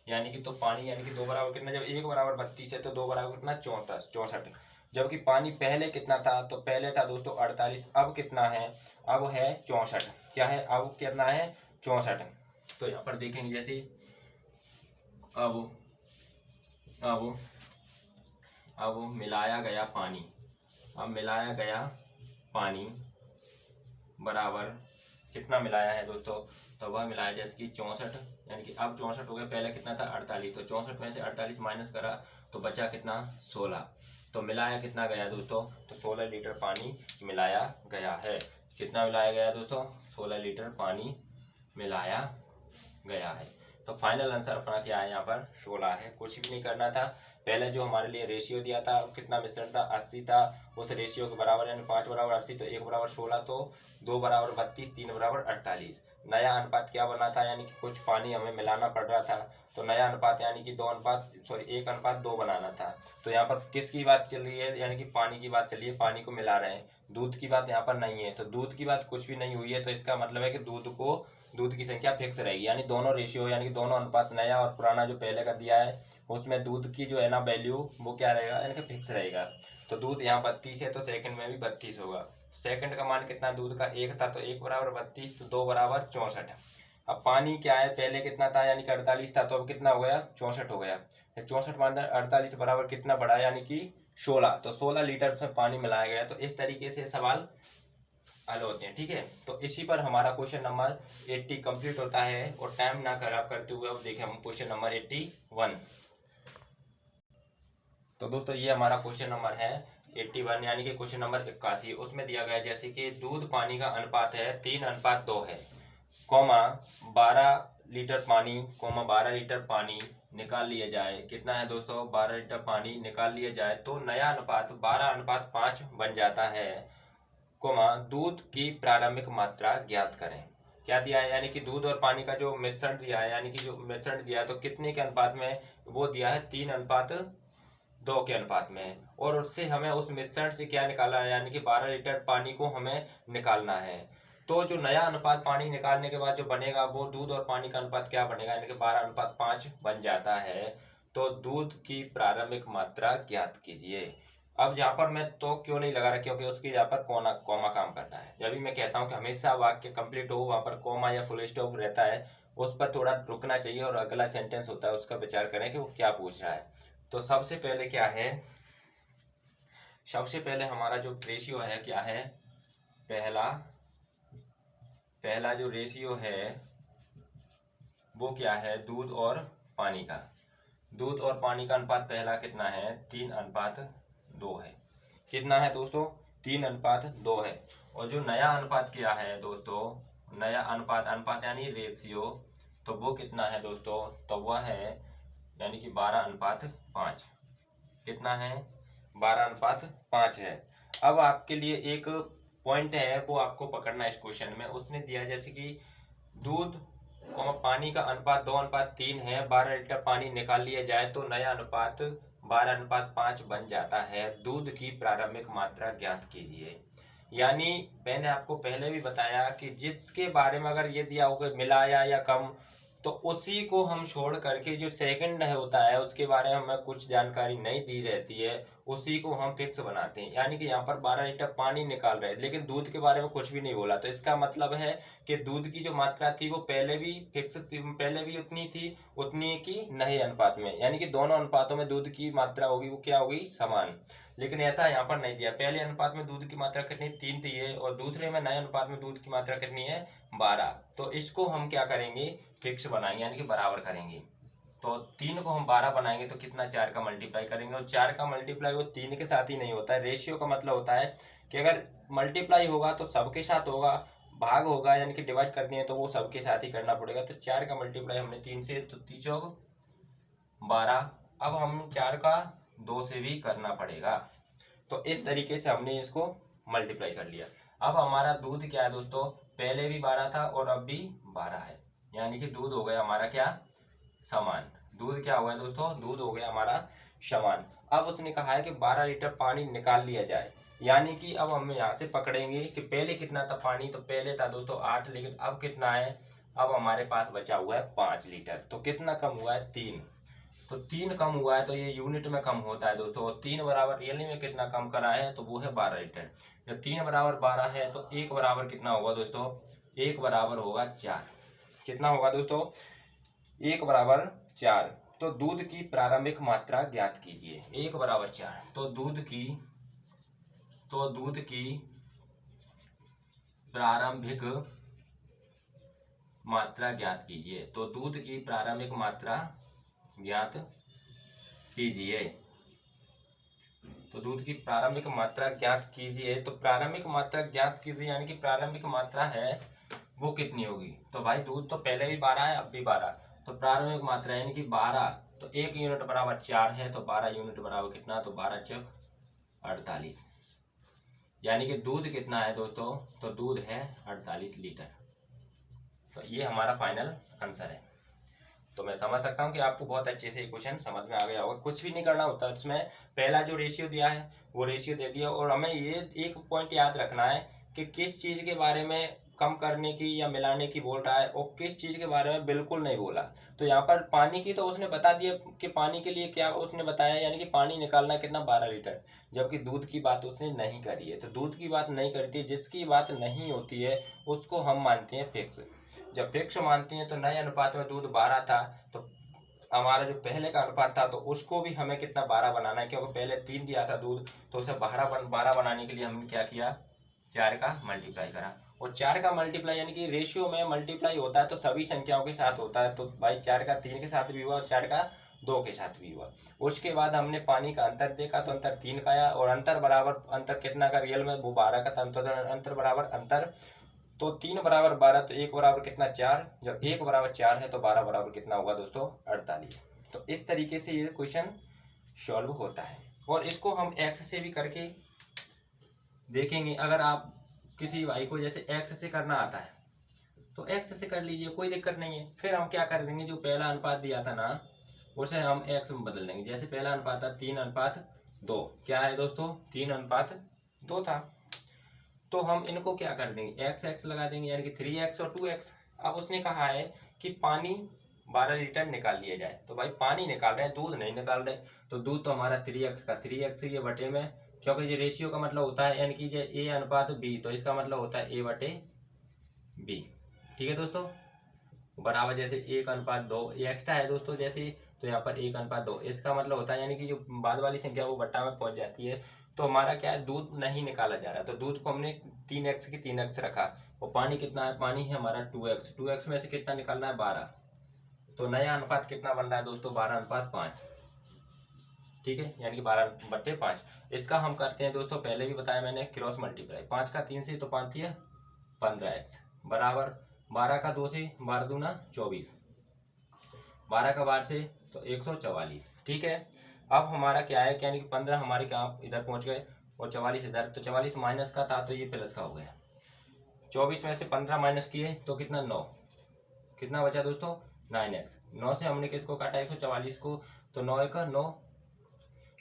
यानी कि तो पानी यानी कि 2 बराबर कितना, जब 1 बराबर 32 है तो 2 बराबर कितना, 64। जबकि पानी पहले कितना था, तो पहले था दोस्तों 48, अब कितना है, अब है 64। क्या है, अब कितना है, 64। तो यहाँ पर देखेंगे जैसे अब मिलाया गया पानी बराबर कितना मिलाया है दोस्तों, तो वह मिलाया जैसे कि 64, यानी कि अब 64 हो गया, पहले कितना था 48, तो 64 में से 48 माइनस करा तो बचा कितना, 16। तो मिलाया कितना गया दोस्तों, तो 16 लीटर पानी मिलाया गया है। कितना मिलाया गया दोस्तों, 16 लीटर पानी मिलाया गया है। तो फाइनल आंसर अपना क्या है, यहाँ पर 16 है। कुछ भी नहीं करना था, पहले जो हमारे लिए रेशियो दिया था कितना मिश्रण था 80 था, उस रेशियो के बराबर यानी 5 बराबर 80 तो 1 बराबर 16 तो 2 बराबर 32 3 बराबर 48। नया अनुपात क्या बना था यानी कि कुछ पानी हमें मिलाना पड़ रहा था, तो नया अनुपात यानी कि 1 अनुपात 2 बनाना था। तो यहाँ पर किसकी बात चल रही है यानी कि पानी की बात चल रही है, पानी को मिला रहे हैं, दूध की बात यहाँ पर नहीं है। तो दूध की बात कुछ भी नहीं हुई है, तो इसका मतलब है कि दूध की संख्या फिक्स रहेगी, यानी दोनों रेशियो यानी कि दोनों अनुपात नया और पुराना जो पहले का दिया है उसमें दूध की जो है ना वैल्यू वो क्या रहेगा यानी कि फिक्स रहेगा। तो दूध यहाँ 32 है तो सेकंड में भी 32 होगा। सेकंड का मान कितना, दूध का 1 था तो 1 बराबर 32 तो 2 बराबर 64। अब पानी क्या है, पहले कितना था यानी कि 48 था तो अब कितना हो गया 64 हो गया। 64 मान 48 बराबर कितना बढ़ा यानी कि 16, तो 16 लीटर उसमें पानी मिलाया गया। तो इस तरीके से सवाल हल होते हैं, ठीक है। तो इसी पर हमारा क्वेश्चन नंबर 80 कंप्लीट होता है। और टाइम ना खराब करते हुए अब देखें हम क्वेश्चन नंबर 81। तो दोस्तों ये हमारा क्वेश्चन नंबर है 81 यानी कि क्वेश्चन नंबर 81। उसमें दिया गया जैसे कि दूध पानी का अनुपात है 3:2 है, कॉमा 12 लीटर पानी, कॉमा 12 लीटर पानी निकाल लिया जाए। कितना है दोस्तों, 12 लीटर पानी निकाल लिया जाए तो नया अनुपात 12:5 बन जाता है, कोमा दूध की प्रारंभिक मात्रा ज्ञात करें। क्या दिया है यानी कि दूध और पानी का जो मिश्रण दिया है यानी कि जो मिश्रण दिया है तो कितने के अनुपात में, वो दिया है 3:2 के अनुपात में। और उससे हमें उस मिश्रण से क्या निकाला है यानी कि 12 लीटर पानी को हमें निकालना है। तो जो नया अनुपात पानी निकालने के बाद जो बनेगा वो दूध और पानी का अनुपात क्या बनेगा यानी कि 12:5 बन जाता है। तो दूध की प्रारंभिक मात्रा ज्ञात कीजिए। अब जहाँ पर मैं तो क्यों नहीं लगा रहा, क्योंकि उसकी यहाँ पर कॉमा काम करता है। जब भी मैं कहता हूँ कि हमेशा वाक्य कंप्लीट हो वहाँ पर कॉमा या फुल स्टॉप रहता है, उस पर थोड़ा रुकना चाहिए और अगला सेंटेंस होता है उसका विचार करें कि वो क्या पूछ रहा है। तो सबसे पहले क्या है, सबसे पहले हमारा जो रेशियो है क्या है, पहला जो रेशियो है वो क्या है, दूध और पानी का। दूध और पानी का अनुपात पहला कितना है 3:2 है। कितना है दोस्तों 3:2 है। और जो नया अनुपात क्या है दोस्तों, नया अनुपात यानी रेशियो, तो वो कितना है दोस्तों, तो वह है यानी कि 12:5। कितना है 12:5 है। अब आपके लिए एक पॉइंट है वो आपको पकड़ना है इस क्वेश्चन में। उसने दिया जैसे कि दूध पानी का अनुपात 2:3 है, 12 लीटर पानी निकाल लिया जाए तो नया अनुपात 12:5 बन जाता है। दूध की प्रारंभिक मात्रा ज्ञात कीजिए। यानी मैंने आपको पहले भी बताया कि जिसके बारे में अगर ये दिया होगा मिलाया या कम, तो उसी को हम छोड़ करके जो सेकंड है होता है उसके बारे में हमें कुछ जानकारी नहीं दी रहती है, उसी को हम फिक्स बनाते हैं। यानी कि यहाँ पर 12 लीटर पानी निकाल रहे हैं लेकिन दूध के बारे में कुछ भी नहीं बोला, तो इसका मतलब है कि दूध की जो मात्रा थी वो पहले भी फिक्स थी, पहले भी उतनी थी, उतनी की नए अनुपात में, यानी कि दोनों अनुपातों में दूध की मात्रा होगी वो क्या होगी समान। लेकिन ऐसा यहाँ पर नहीं दिया। पहले अनुपात में दूध की मात्रा कितनी 3 थी है और दूसरे में नए अनुपात में दूध की मात्रा कितनी है 12। तो इसको हम क्या करेंगे फिक्स बनाएंगे यानी कि बराबर करेंगे। तो 3 को हम 12 बनाएंगे तो कितना 4 का मल्टीप्लाई करेंगे, और 4 का मल्टीप्लाई वो 3 के साथ ही नहीं होता है। रेशियो का मतलब होता है कि अगर मल्टीप्लाई होगा तो सबके साथ होगा, भाग होगा यानी कि डिवाइड करनी है तो वो सबके साथ ही करना पड़ेगा। तो 4 का मल्टीप्लाई हमने 3 से, तो 3 चौक 12। अब हम 4 का 2 से भी करना पड़ेगा। तो इस तरीके से हमने इसको मल्टीप्लाई कर लिया। अब हमारा दूध क्या है दोस्तों, पहले भी 12 था और अब भी 12 है, यानी कि दूध हो गया हमारा क्या समान। दूध क्या हो गया दोस्तों, दूध हो गया हमारा समान। अब उसने कहा है कि 12 लीटर पानी निकाल लिया जाए, यानी कि अब हम यहाँ से पकड़ेंगे कि पहले कितना था पानी, तो पहले था दोस्तों 8, लेकिन अब कितना है, अब हमारे पास बचा हुआ है 5 लीटर। तो कितना कम हुआ है 3, तो 3 कम हुआ है तो ये यूनिट में कम होता है दोस्तों। 3 बराबर रियली में कितना कम करा है, तो वो है 12 लीटर। जब 3 बराबर 12 है तो 1 बराबर कितना होगा दोस्तों, 1 बराबर होगा 4। कितना होगा दोस्तों, 1 बराबर 4। तो दूध की प्रारंभिक मात्रा ज्ञात कीजिए। 1 बराबर 4, तो दूध की प्रारंभिक मात्रा ज्ञात कीजिए। तो दूध की प्रारंभिक मात्रा ज्ञात कीजिए। तो दूध की प्रारंभिक मात्रा ज्ञात कीजिए। तो प्रारंभिक मात्रा ज्ञात कीजिए यानी कि प्रारंभिक मात्रा है वो कितनी होगी। तो भाई दूध तो पहले भी 12 है अब भी 12, तो प्रारंभिक मात्रा यानी कि 12, तो 1 यूनिट बराबर 4 है, तो 12 यूनिट बराबर कितना, तो 12 चौक 48, यानी कि दूध कितना है दोस्तों, तो दूध है 48 लीटर। तो ये हमारा फाइनल आंसर है। तो मैं समझ सकता हूँ कि आपको बहुत अच्छे से क्वेश्चन समझ में आ गया होगा। कुछ भी नहीं करना होता, इसमें पहला जो रेशियो दिया है वो रेशियो दे दिया, और हमें ये एक पॉइंट याद रखना है कि किस चीज़ के बारे में कम करने की या मिलाने की बोल रहा है और किस चीज़ के बारे में बिल्कुल नहीं बोला। तो यहाँ पर पानी की तो उसने बता दिया कि पानी के लिए क्या उसने बताया, यानी कि पानी निकालना कितना 12 लीटर, जबकि दूध की बात उसने नहीं करी है। तो दूध की बात नहीं करती है, जिसकी बात नहीं होती है उसको हम मानते हैं फिक्स। जब फिक्स मानती हैं तो नए अनुपात में दूध 12 था, तो हमारा जो पहले का अनुपात था तो उसको भी हमें कितना 12 बनाना है, क्योंकि पहले 3 दिया था दूध, तो उसे 12 बनाने के लिए हमने क्या किया, 4 का मल्टीप्लाई करा। और 4 का मल्टीप्लाई यानी कि रेशियो में मल्टीप्लाई होता है तो सभी संख्याओं के साथ होता है। तो भाई 4 का 3 के साथ भी हुआ और 4 का 2 के साथ भी हुआ। उसके बाद हमने पानी का अंतर देखा, तो अंतर 3 का आया, और अंतर बराबर अंतर कितना का रियल में, वो 12 का था। तो अंतर बराबर अंतर, तो 3 बराबर 12, तो 1 बराबर कितना 4, जब 1 बराबर 4 है तो 12 बराबर कितना होगा दोस्तों, 48। तो इस तरीके से ये क्वेश्चन सॉल्व होता है, और इसको हम एक्स से भी करके देखेंगे। अगर आप किसी भाई को जैसे एक्स से करना आता है तो एक्स से कर लीजिए, कोई दिक्कत नहीं है। फिर हम क्या कर देंगे, जो पहला अनुपात दिया था ना उसे हम एक्स में बदल देंगे। जैसे पहला अनुपात था 3:2, क्या है दोस्तों, 3:2 था, तो हम इनको क्या कर देंगे, एक्स एक्स लगा देंगे, यानी कि 3x और 2x। अब उसने कहा है कि पानी 12 लीटर निकाल लिया जाए, तो भाई पानी निकाल रहे हैं, दूध नहीं निकाल रहे। तो दूध तो हमारा 3x का 3x ये बटे में, क्योंकि ये रेशियो का मतलब होता है, यानी कि ये a अनुपात b, तो इसका मतलब होता है a बटे b। ठीक है दोस्तों, बराबर जैसे 1:2 ये एक्स्ट्रा है दोस्तों, जैसे तो यहाँ पर 1:2, इसका मतलब होता है यानी कि जो बाद वाली संख्या वो बट्टा में पहुंच जाती है। तो हमारा क्या है, दूध नहीं निकाला जा रहा, तो दूध को हमने 3x की 3x रखा। और पानी कितना है, पानी है हमारा 2x में से कितना निकालना है, 12। तो नया अनुपात कितना बन रहा है दोस्तों, 12:5। ठीक है, यानी कि 12/5। इसका हम करते हैं दोस्तों, पहले भी बताया मैंने, क्रॉस मल्टीप्लाई। 5 का 3 से तो 5 है 15x, बराबर 12 का 2 से 12 दूना 24, 12 का 12 से तो 144। ठीक है, अब हमारा क्या है, यानी कि 15 हमारे कहाँ इधर पहुंच गए और 44 इधर, तो 44 माइनस का था तो ये प्लस का हो गया। 24 में से 15 माइनस किए तो कितना 9, कितना बचा दोस्तों 9x। 9 से हमने किसको काटा 144 को, तो 9 1 9,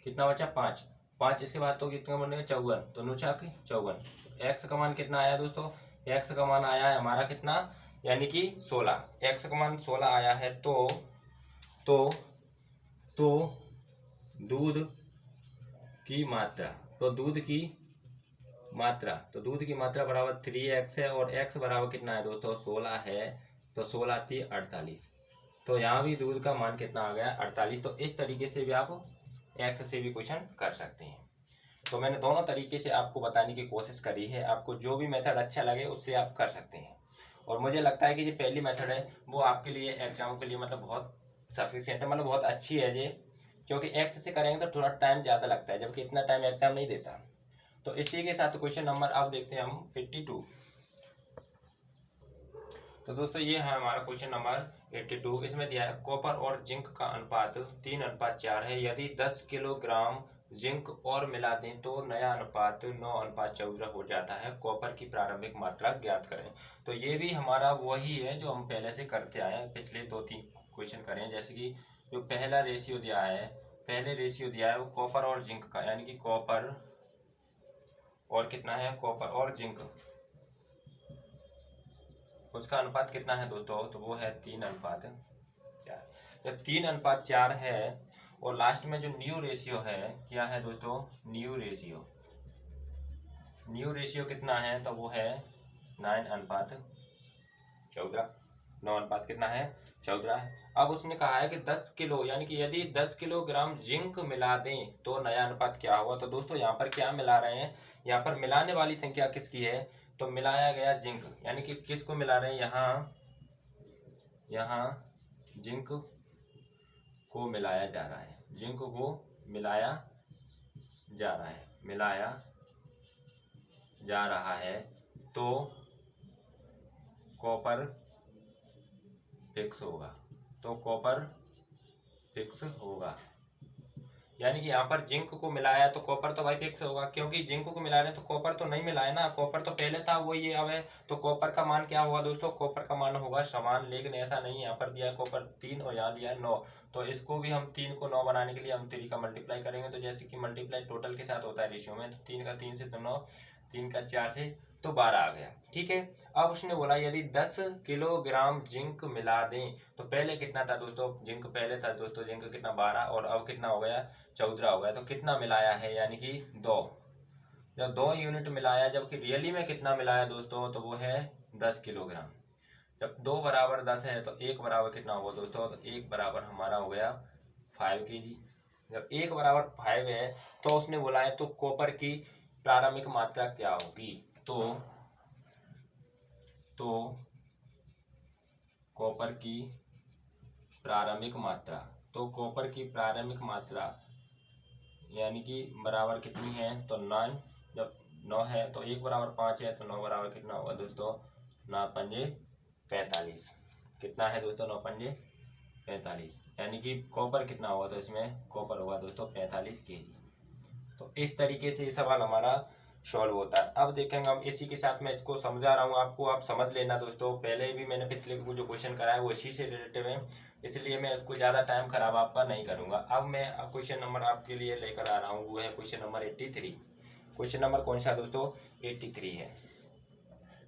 कितना बचा 5, 5 इसके बाद तो कितना बनेगा 54, तो 9 4 54। एक्स का मान कितना आया दोस्तों, एक्स का मान आया है हमारा कितना, यानी कि 16। एक्स का मान 16 आया है, तो दूध की मात्रा, तो दूध की मात्रा बराबर 3x है, और x बराबर कितना है दोस्तों 16 है, तो 16 थी 48। तो यहाँ भी दूध का मान कितना आ गया 48। तो इस तरीके से भी आप एक्स से भी क्वेश्चन कर सकते हैं। तो मैंने दोनों तरीके से आपको बताने की कोशिश करी है, आपको जो भी मेथड अच्छा लगे उससे आप कर सकते हैं। और मुझे लगता है कि जो पहली मेथड है वो आपके लिए एग्जाम के लिए मतलब बहुत सफिशियंट है, मतलब बहुत अच्छी है ये, क्योंकि एक्स से करेंगे तो थोड़ा टाइम ज़्यादा लगता है, जबकि इतना टाइम एग्जाम नहीं देता। तो इसी के साथ क्वेश्चन नंबर अब देखते हैं हम 52। तो दोस्तों ये है हमारा क्वेश्चन नंबर 82। इसमें दिया है कॉपर और जिंक का अनुपात 3:4 है, यदि 10 किलोग्राम जिंक और मिला दें तो नया अनुपात 9:14 हो जाता है, कॉपर की प्रारंभिक मात्रा ज्ञात करें। तो ये भी हमारा वही है जो हम पहले से करते आए हैं, पिछले 2-3 क्वेश्चन करें। जैसे कि जो पहला रेशियो दिया है, पहले रेशियो दिया है वो कॉपर और जिंक का, यानी कि कॉपर और कितना है, कॉपर और जिंक, उसका अनुपात कितना है दोस्तों, तो वो है 3:4। जब 3:4 है और लास्ट में जो न्यू रेशियो है, क्या है दोस्तों, न्यू रेशियो कितना है, तो वो है 9:14। 9 अनुपात कितना है 14 है। अब उसने कहा है कि 10 किलो, यानी कि यदि 10 किलोग्राम जिंक मिला दें तो नया अनुपात क्या होगा। तो दोस्तों यहाँ पर क्या मिला रहे हैं, यहाँ पर मिलाने वाली संख्या किसकी है, तो मिलाया गया जिंक, यानी कि किसको मिला रहे हैं, यहाँ जिंक को मिलाया जा रहा है, जिंक को मिलाया जा रहा है, तो कॉपर फिक्स होगा। तो कॉपर फिक्स होगा। यानी कि यहाँ पर जिंक को मिलाया तो कॉपर तो भाई फिक्स होगा, क्योंकि जिंक को मिला रहे हैं तो कॉपर तो नहीं मिलाया ना, कॉपर तो पहले था वो ये अब है। तो कॉपर का मान क्या होगा दोस्तों, कॉपर का मान होगा समान, लेकिन ऐसा नहीं है, यहाँ पर दिया है कॉपर 3 और यहाँ दिया है 9। तो इसको भी हम 3 को 9 बनाने के लिए हम 3 का मल्टीप्लाई करेंगे। तो जैसे कि मल्टीप्लाई टोटल के साथ होता है रेशियो में, तो 3 का 3 से तो 9, 3 का 4 से तो 12 आ गया। ठीक है, अब उसने बोला यदि 10 किलोग्राम जिंक मिला दें तो पहले कितना था दोस्तों, जिंक पहले था दोस्तों, जिंक कितना 12 और अब कितना हो गया 14 हो गया। तो कितना मिलाया है, यानी कि 2, जब 2 यूनिट मिलाया, जबकि रियली में कितना मिलाया दोस्तों, तो वो है 10 किलोग्राम। जब 2 बराबर 10 है तो 1 बराबर कितना होगा दोस्तों, तो 1 बराबर हमारा हो गया 5 kg। जब 1 बराबर 5 है तो उसने बोला है तो कॉपर की प्रारंभिक मात्रा क्या होगी, तो कॉपर की प्रारंभिक मात्रा, तो कॉपर की प्रारंभिक मात्रा यानी कि बराबर कितनी है, तो 9। जब 9 है तो 1 बराबर 5 है, तो 9 बराबर कितना होगा दोस्तों, 9 पंजे 45। कितना है दोस्तों, 9 पंजे 45, यानी कि कॉपर कितना होगा, तो इसमें कॉपर होगा दोस्तों 45 kg। तो इस तरीके से ये सवाल हमारा सॉल्व होता है। अब देखेंगे हम, इसी के साथ मैं इसको समझा रहा हूँ आपको, आप समझ लेना दोस्तों। पहले भी मैंने पिछले जो क्वेश्चन कराया वो इसी से रिलेटेड है, इसलिए मैं उसको ज़्यादा टाइम खराब आपका नहीं करूँगा। अब मैं क्वेश्चन नंबर आपके लिए लेकर आ रहा हूँ, वो है क्वेश्चन नंबर 83। क्वेश्चन नंबर कौन सा दोस्तों, 83 है।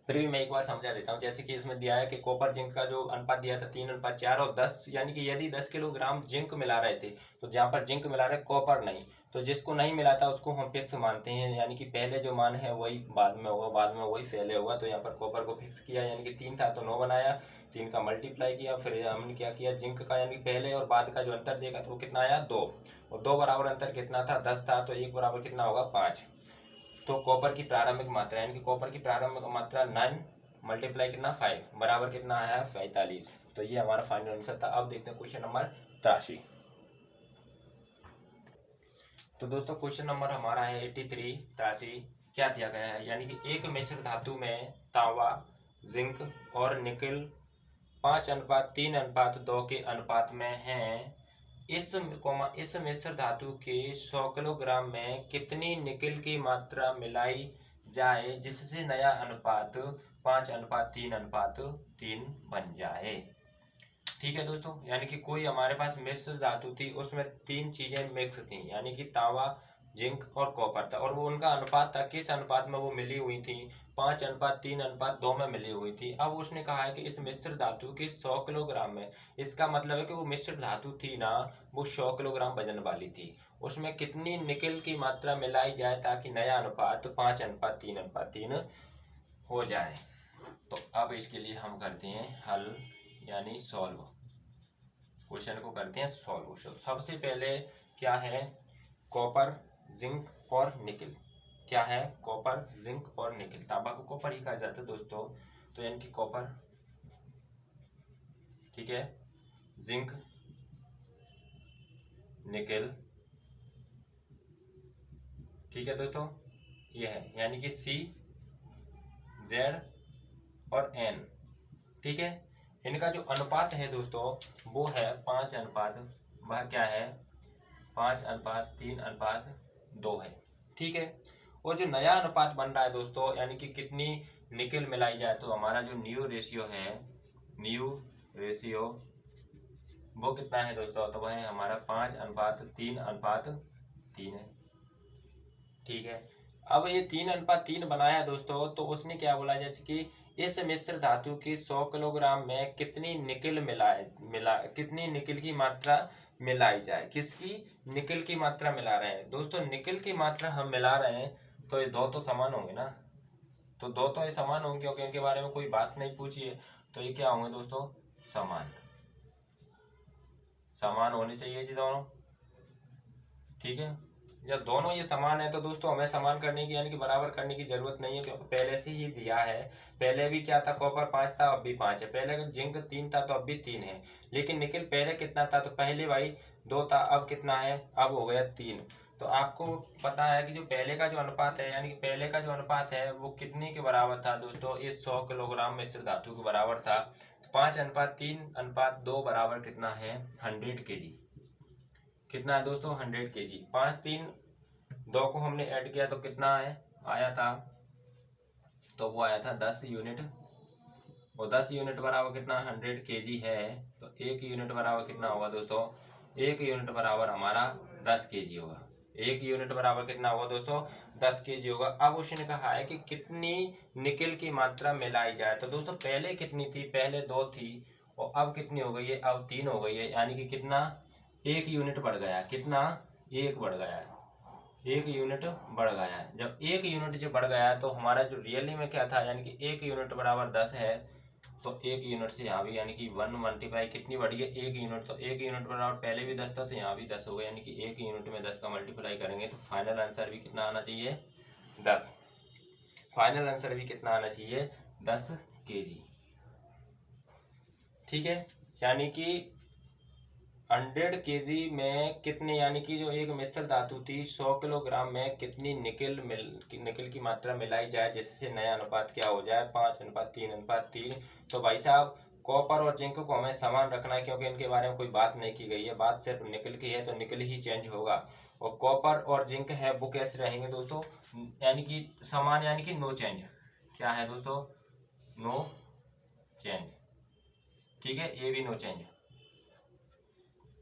फिर भी मैं एक बार समझा देता हूँ। जैसे कि इसमें दिया है कि कॉपर जिंक का जो अनुपात दिया था 3:4 और 10, यानी कि यदि 10 किलोग्राम जिंक मिला रहे थे, तो जहाँ पर जिंक मिला रहे कॉपर नहीं, तो जिसको नहीं मिला था उसको हम फिक्स मानते हैं, यानी कि पहले जो मान है वही बाद में होगा, बाद में वही पहले होगा। तो यहाँ पर कॉपर को फिक्स किया, यानी कि 3 था तो 9 बनाया, 3 का मल्टीप्लाई किया, फिर हमने क्या किया, जिंक का यानी कि पहले और बाद का जो अंतर देगा तो वो कितना आया 2, और 2 बराबर अंतर कितना था 10 था, तो 1 बराबर कितना होगा 5। तो कॉपर की प्रारंभिक मात्रा, यानी कि कॉपर की प्रारंभिक मात्रा 9 मल्टीप्लाई कितना 5 बराबर कितना आया 45। तो ये हमारा फाइनल आंसर था। अब देखते हैं क्वेश्चन नंबर 83। तो दोस्तों क्वेश्चन नंबर हमारा है 83। क्या दिया गया है, यानी कि एक मिश्र धातु में तांबा, जिंक और निकल 5:3:2 के अनुपात में हैं। इस मिश्र धातु के 100 किलोग्राम में कितनी निकल की मात्रा मिलाई जाए जिससे नया अनुपात 5:3:3 बन जाए। ठीक है दोस्तों, यानी कि कोई हमारे पास मिश्र धातु थी, उसमें 3 चीजें मिक्स थी, यानी कि तांबा, जिंक और कॉपर था, और वो उनका अनुपात था, किस अनुपात में वो मिली हुई थी, 5:3:2 में मिली हुई थी। अब उसने कहा है कि इस मिश्र धातु के 100 किलोग्राम में, इसका मतलब है कि वो मिश्र धातु थी ना, वो 100 किलोग्राम वजन वाली थी, उसमें कितनी निकल की मात्रा मिलाई जाए ताकि नया अनुपात 5:3:3 हो जाए। तो अब इसके लिए हम करते हैं हल, यानी सॉल्व, क्वेश्चन को करते हैं सॉल्व। सबसे पहले क्या है, कॉपर, जिंक और निकल। क्या है, कॉपर, जिंक और निकल। तांबा को कॉपर ही कहा जाता है दोस्तों, तो यानी कि कॉपर, ठीक है, जिंक, निकल, ठीक है दोस्तों, ये है, यानी कि C, Z और N। ठीक है, इनका जो अनुपात है दोस्तों वो है 5:, वह क्या है 5:3:2 है। ठीक है, और जो नया अनुपात बन रहा है दोस्तों, यानी कि कितनी निकल मिलाई जाए, तो हमारा जो न्यू रेशियो है, न्यू रेशियो वो कितना है दोस्तों, तो वह है हमारा 5:3:3 है। ठीक है, अब ये 3:3 बनाया दोस्तों, तो उसने क्या बोला, जैसे कि इस मिश्र धातु की 100 किलोग्राम में कितनी निकल कितनी निकल की मात्रा मिलाई जाए। किसकी निकल की मात्रा मिला रहे हैं दोस्तों, निकल की मात्रा हम मिला रहे हैं, तो ये दो तो समान होंगे ना, तो दो तो ये समान होंगे, क्योंकि इनके बारे में कोई बात नहीं पूछी है, तो ये क्या होंगे दोस्तों, समान, समान होने चाहिए जी दोनों। ठीक है, जब दोनों ये समान है तो दोस्तों हमें समान करने की, यानी कि बराबर करने की जरूरत नहीं है, क्योंकि पहले से ही दिया है। पहले भी क्या था, कॉपर 5 था, अब भी 5 है। पहले जिंक 3 था तो अब भी 3 है, लेकिन निकल पहले कितना था, तो पहले भाई 2 था, अब कितना है, अब हो गया 3। तो आपको पता है कि जो पहले का जो अनुपात है, यानी कि पहले का जो अनुपात है वो कितने के बराबर था दोस्तों, इस 100 किलोग्राम मिश्र धातु के बराबर था। 5:3:2 बराबर कितना है 100 kg। कितना है दोस्तों 100 kg। 5 3 2 को हमने ऐड किया तो कितना आया था, तो वो आया था 10 यूनिट। और 10 यूनिट बराबर कितना 100 kg है, तो 1 यूनिट बराबर कितना होगा दोस्तों, 1 यूनिट बराबर हमारा 10 kg होगा। 1 यूनिट बराबर कितना होगा दोस्तों 10 kg होगा। अब उसने कहा है कि कितनी निकल की मात्रा मिलाई जाए। तो दोस्तों पहले कितनी थी, पहले 2 थी और अब कितनी हो गई है, अब 3 हो गई है, यानी कि कितना 1 यूनिट बढ़ गया। कितना 1 बढ़ गया है, 1 यूनिट बढ़ गया है। जब 1 यूनिट जो बढ़ गया है तो हमारा जो रियली में क्या था, यानी कि 1 यूनिट बराबर 10 है, तो 1 यूनिट से यहाँ भी यानी कि 1 मल्टीप्लाई कितनी बढ़ी है 1 यूनिट। तो 1 यूनिट बराबर पहले भी 10 था तो यहाँ भी 10 हो गया, यानी कि 1 यूनिट में 10 का मल्टीप्लाई करेंगे तो फाइनल आंसर भी कितना आना चाहिए 10। फाइनल आंसर भी कितना आना चाहिए 10 kg। ठीक है, यानी कि 100 kg में कितने, यानी कि जो एक मिश्र धातु थी 100 किलोग्राम में कितनी निकल की मात्रा मिलाई जाए जिससे नया अनुपात क्या हो जाए 5:3:3। तो भाई साहब कॉपर और जिंक को हमें समान रखना है, क्योंकि इनके बारे में कोई बात नहीं की गई है, बात सिर्फ निकल की है, तो निकल ही चेंज होगा। और कॉपर और जिंक है वो कैसे रहेंगे दोस्तों, यानी कि समान, यानी कि नो चेंज। क्या है दोस्तों, नो चेंज। ठीक है, ये भी नो चेंज।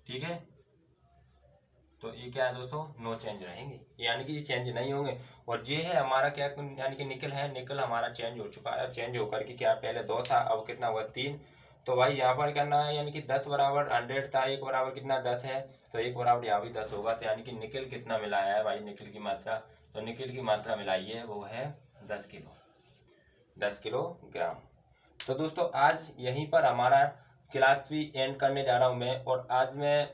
ठीक है, तो ये क्या है दोस्तों नो चेंज रहेंगे, यानी कि ये चेंज नहीं होंगे। और ये है हमारा क्या, यानी कि निकल है, निकल हमारा चेंज हो चुका है। चेंज होकर के क्या पहले 2 था, अब कितना हुआ 3। तो भाई यहाँ पर करना है, यानी कि 10 बराबर 100 था, 1 बराबर कितना 10 है, तो 1 बराबर यहाँ भी 10 होगा। तो यानी कि निकल कितना मिलाया है भाई, निकल की मात्रा, तो निकल की मात्रा मिलाई है वो है 10 किलो, 10 किलोग्राम। तो दोस्तों आज यहीं पर हमारा क्लास भी एंड करने जा रहा हूँ मैं। और आज मैं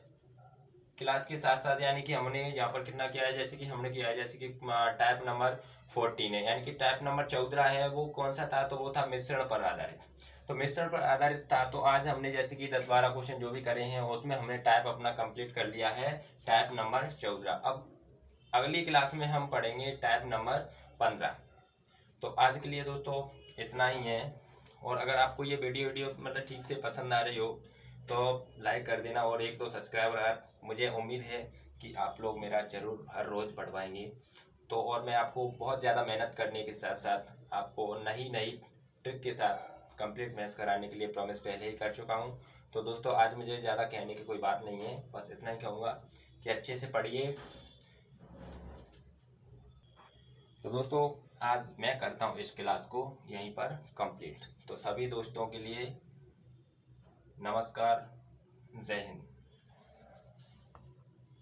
क्लास के साथ साथ यानी कि हमने यहाँ पर कितना किया है, जैसे कि हमने किया है, जैसे कि टाइप नंबर 14 है, यानी कि टाइप नंबर 14 है वो कौन सा था, तो वो था मिश्रण पर आधारित। तो मिश्रण पर आधारित था, तो आज हमने जैसे कि 10-12 क्वेश्चन जो भी करे हैं उसमें हमने टाइप अपना कंप्लीट कर लिया है, टाइप नंबर 14। अब अगली क्लास में हम पढ़ेंगे टाइप नंबर 15। तो आज के लिए दोस्तों इतना ही है। और अगर आपको ये वीडियो मतलब ठीक से पसंद आ रही हो तो लाइक कर देना और 1-2 सब्सक्राइबर, मुझे उम्मीद है कि आप लोग मेरा ज़रूर हर रोज़ बढ़वाएंगे। तो और मैं आपको बहुत ज़्यादा मेहनत करने के साथ साथ आपको नई नई ट्रिक के साथ कंप्लीट मैथ्स कराने के लिए प्रॉमिस पहले ही कर चुका हूँ। तो दोस्तों आज मुझे ज़्यादा कहने की कोई बात नहीं है, बस इतना ही कहूँगा कि अच्छे से पढ़िए। तो दोस्तों आज मैं करता हूँ इस क्लास को यहीं पर कंप्लीट। तो सभी दोस्तों के लिए नमस्कार, जय हिंद।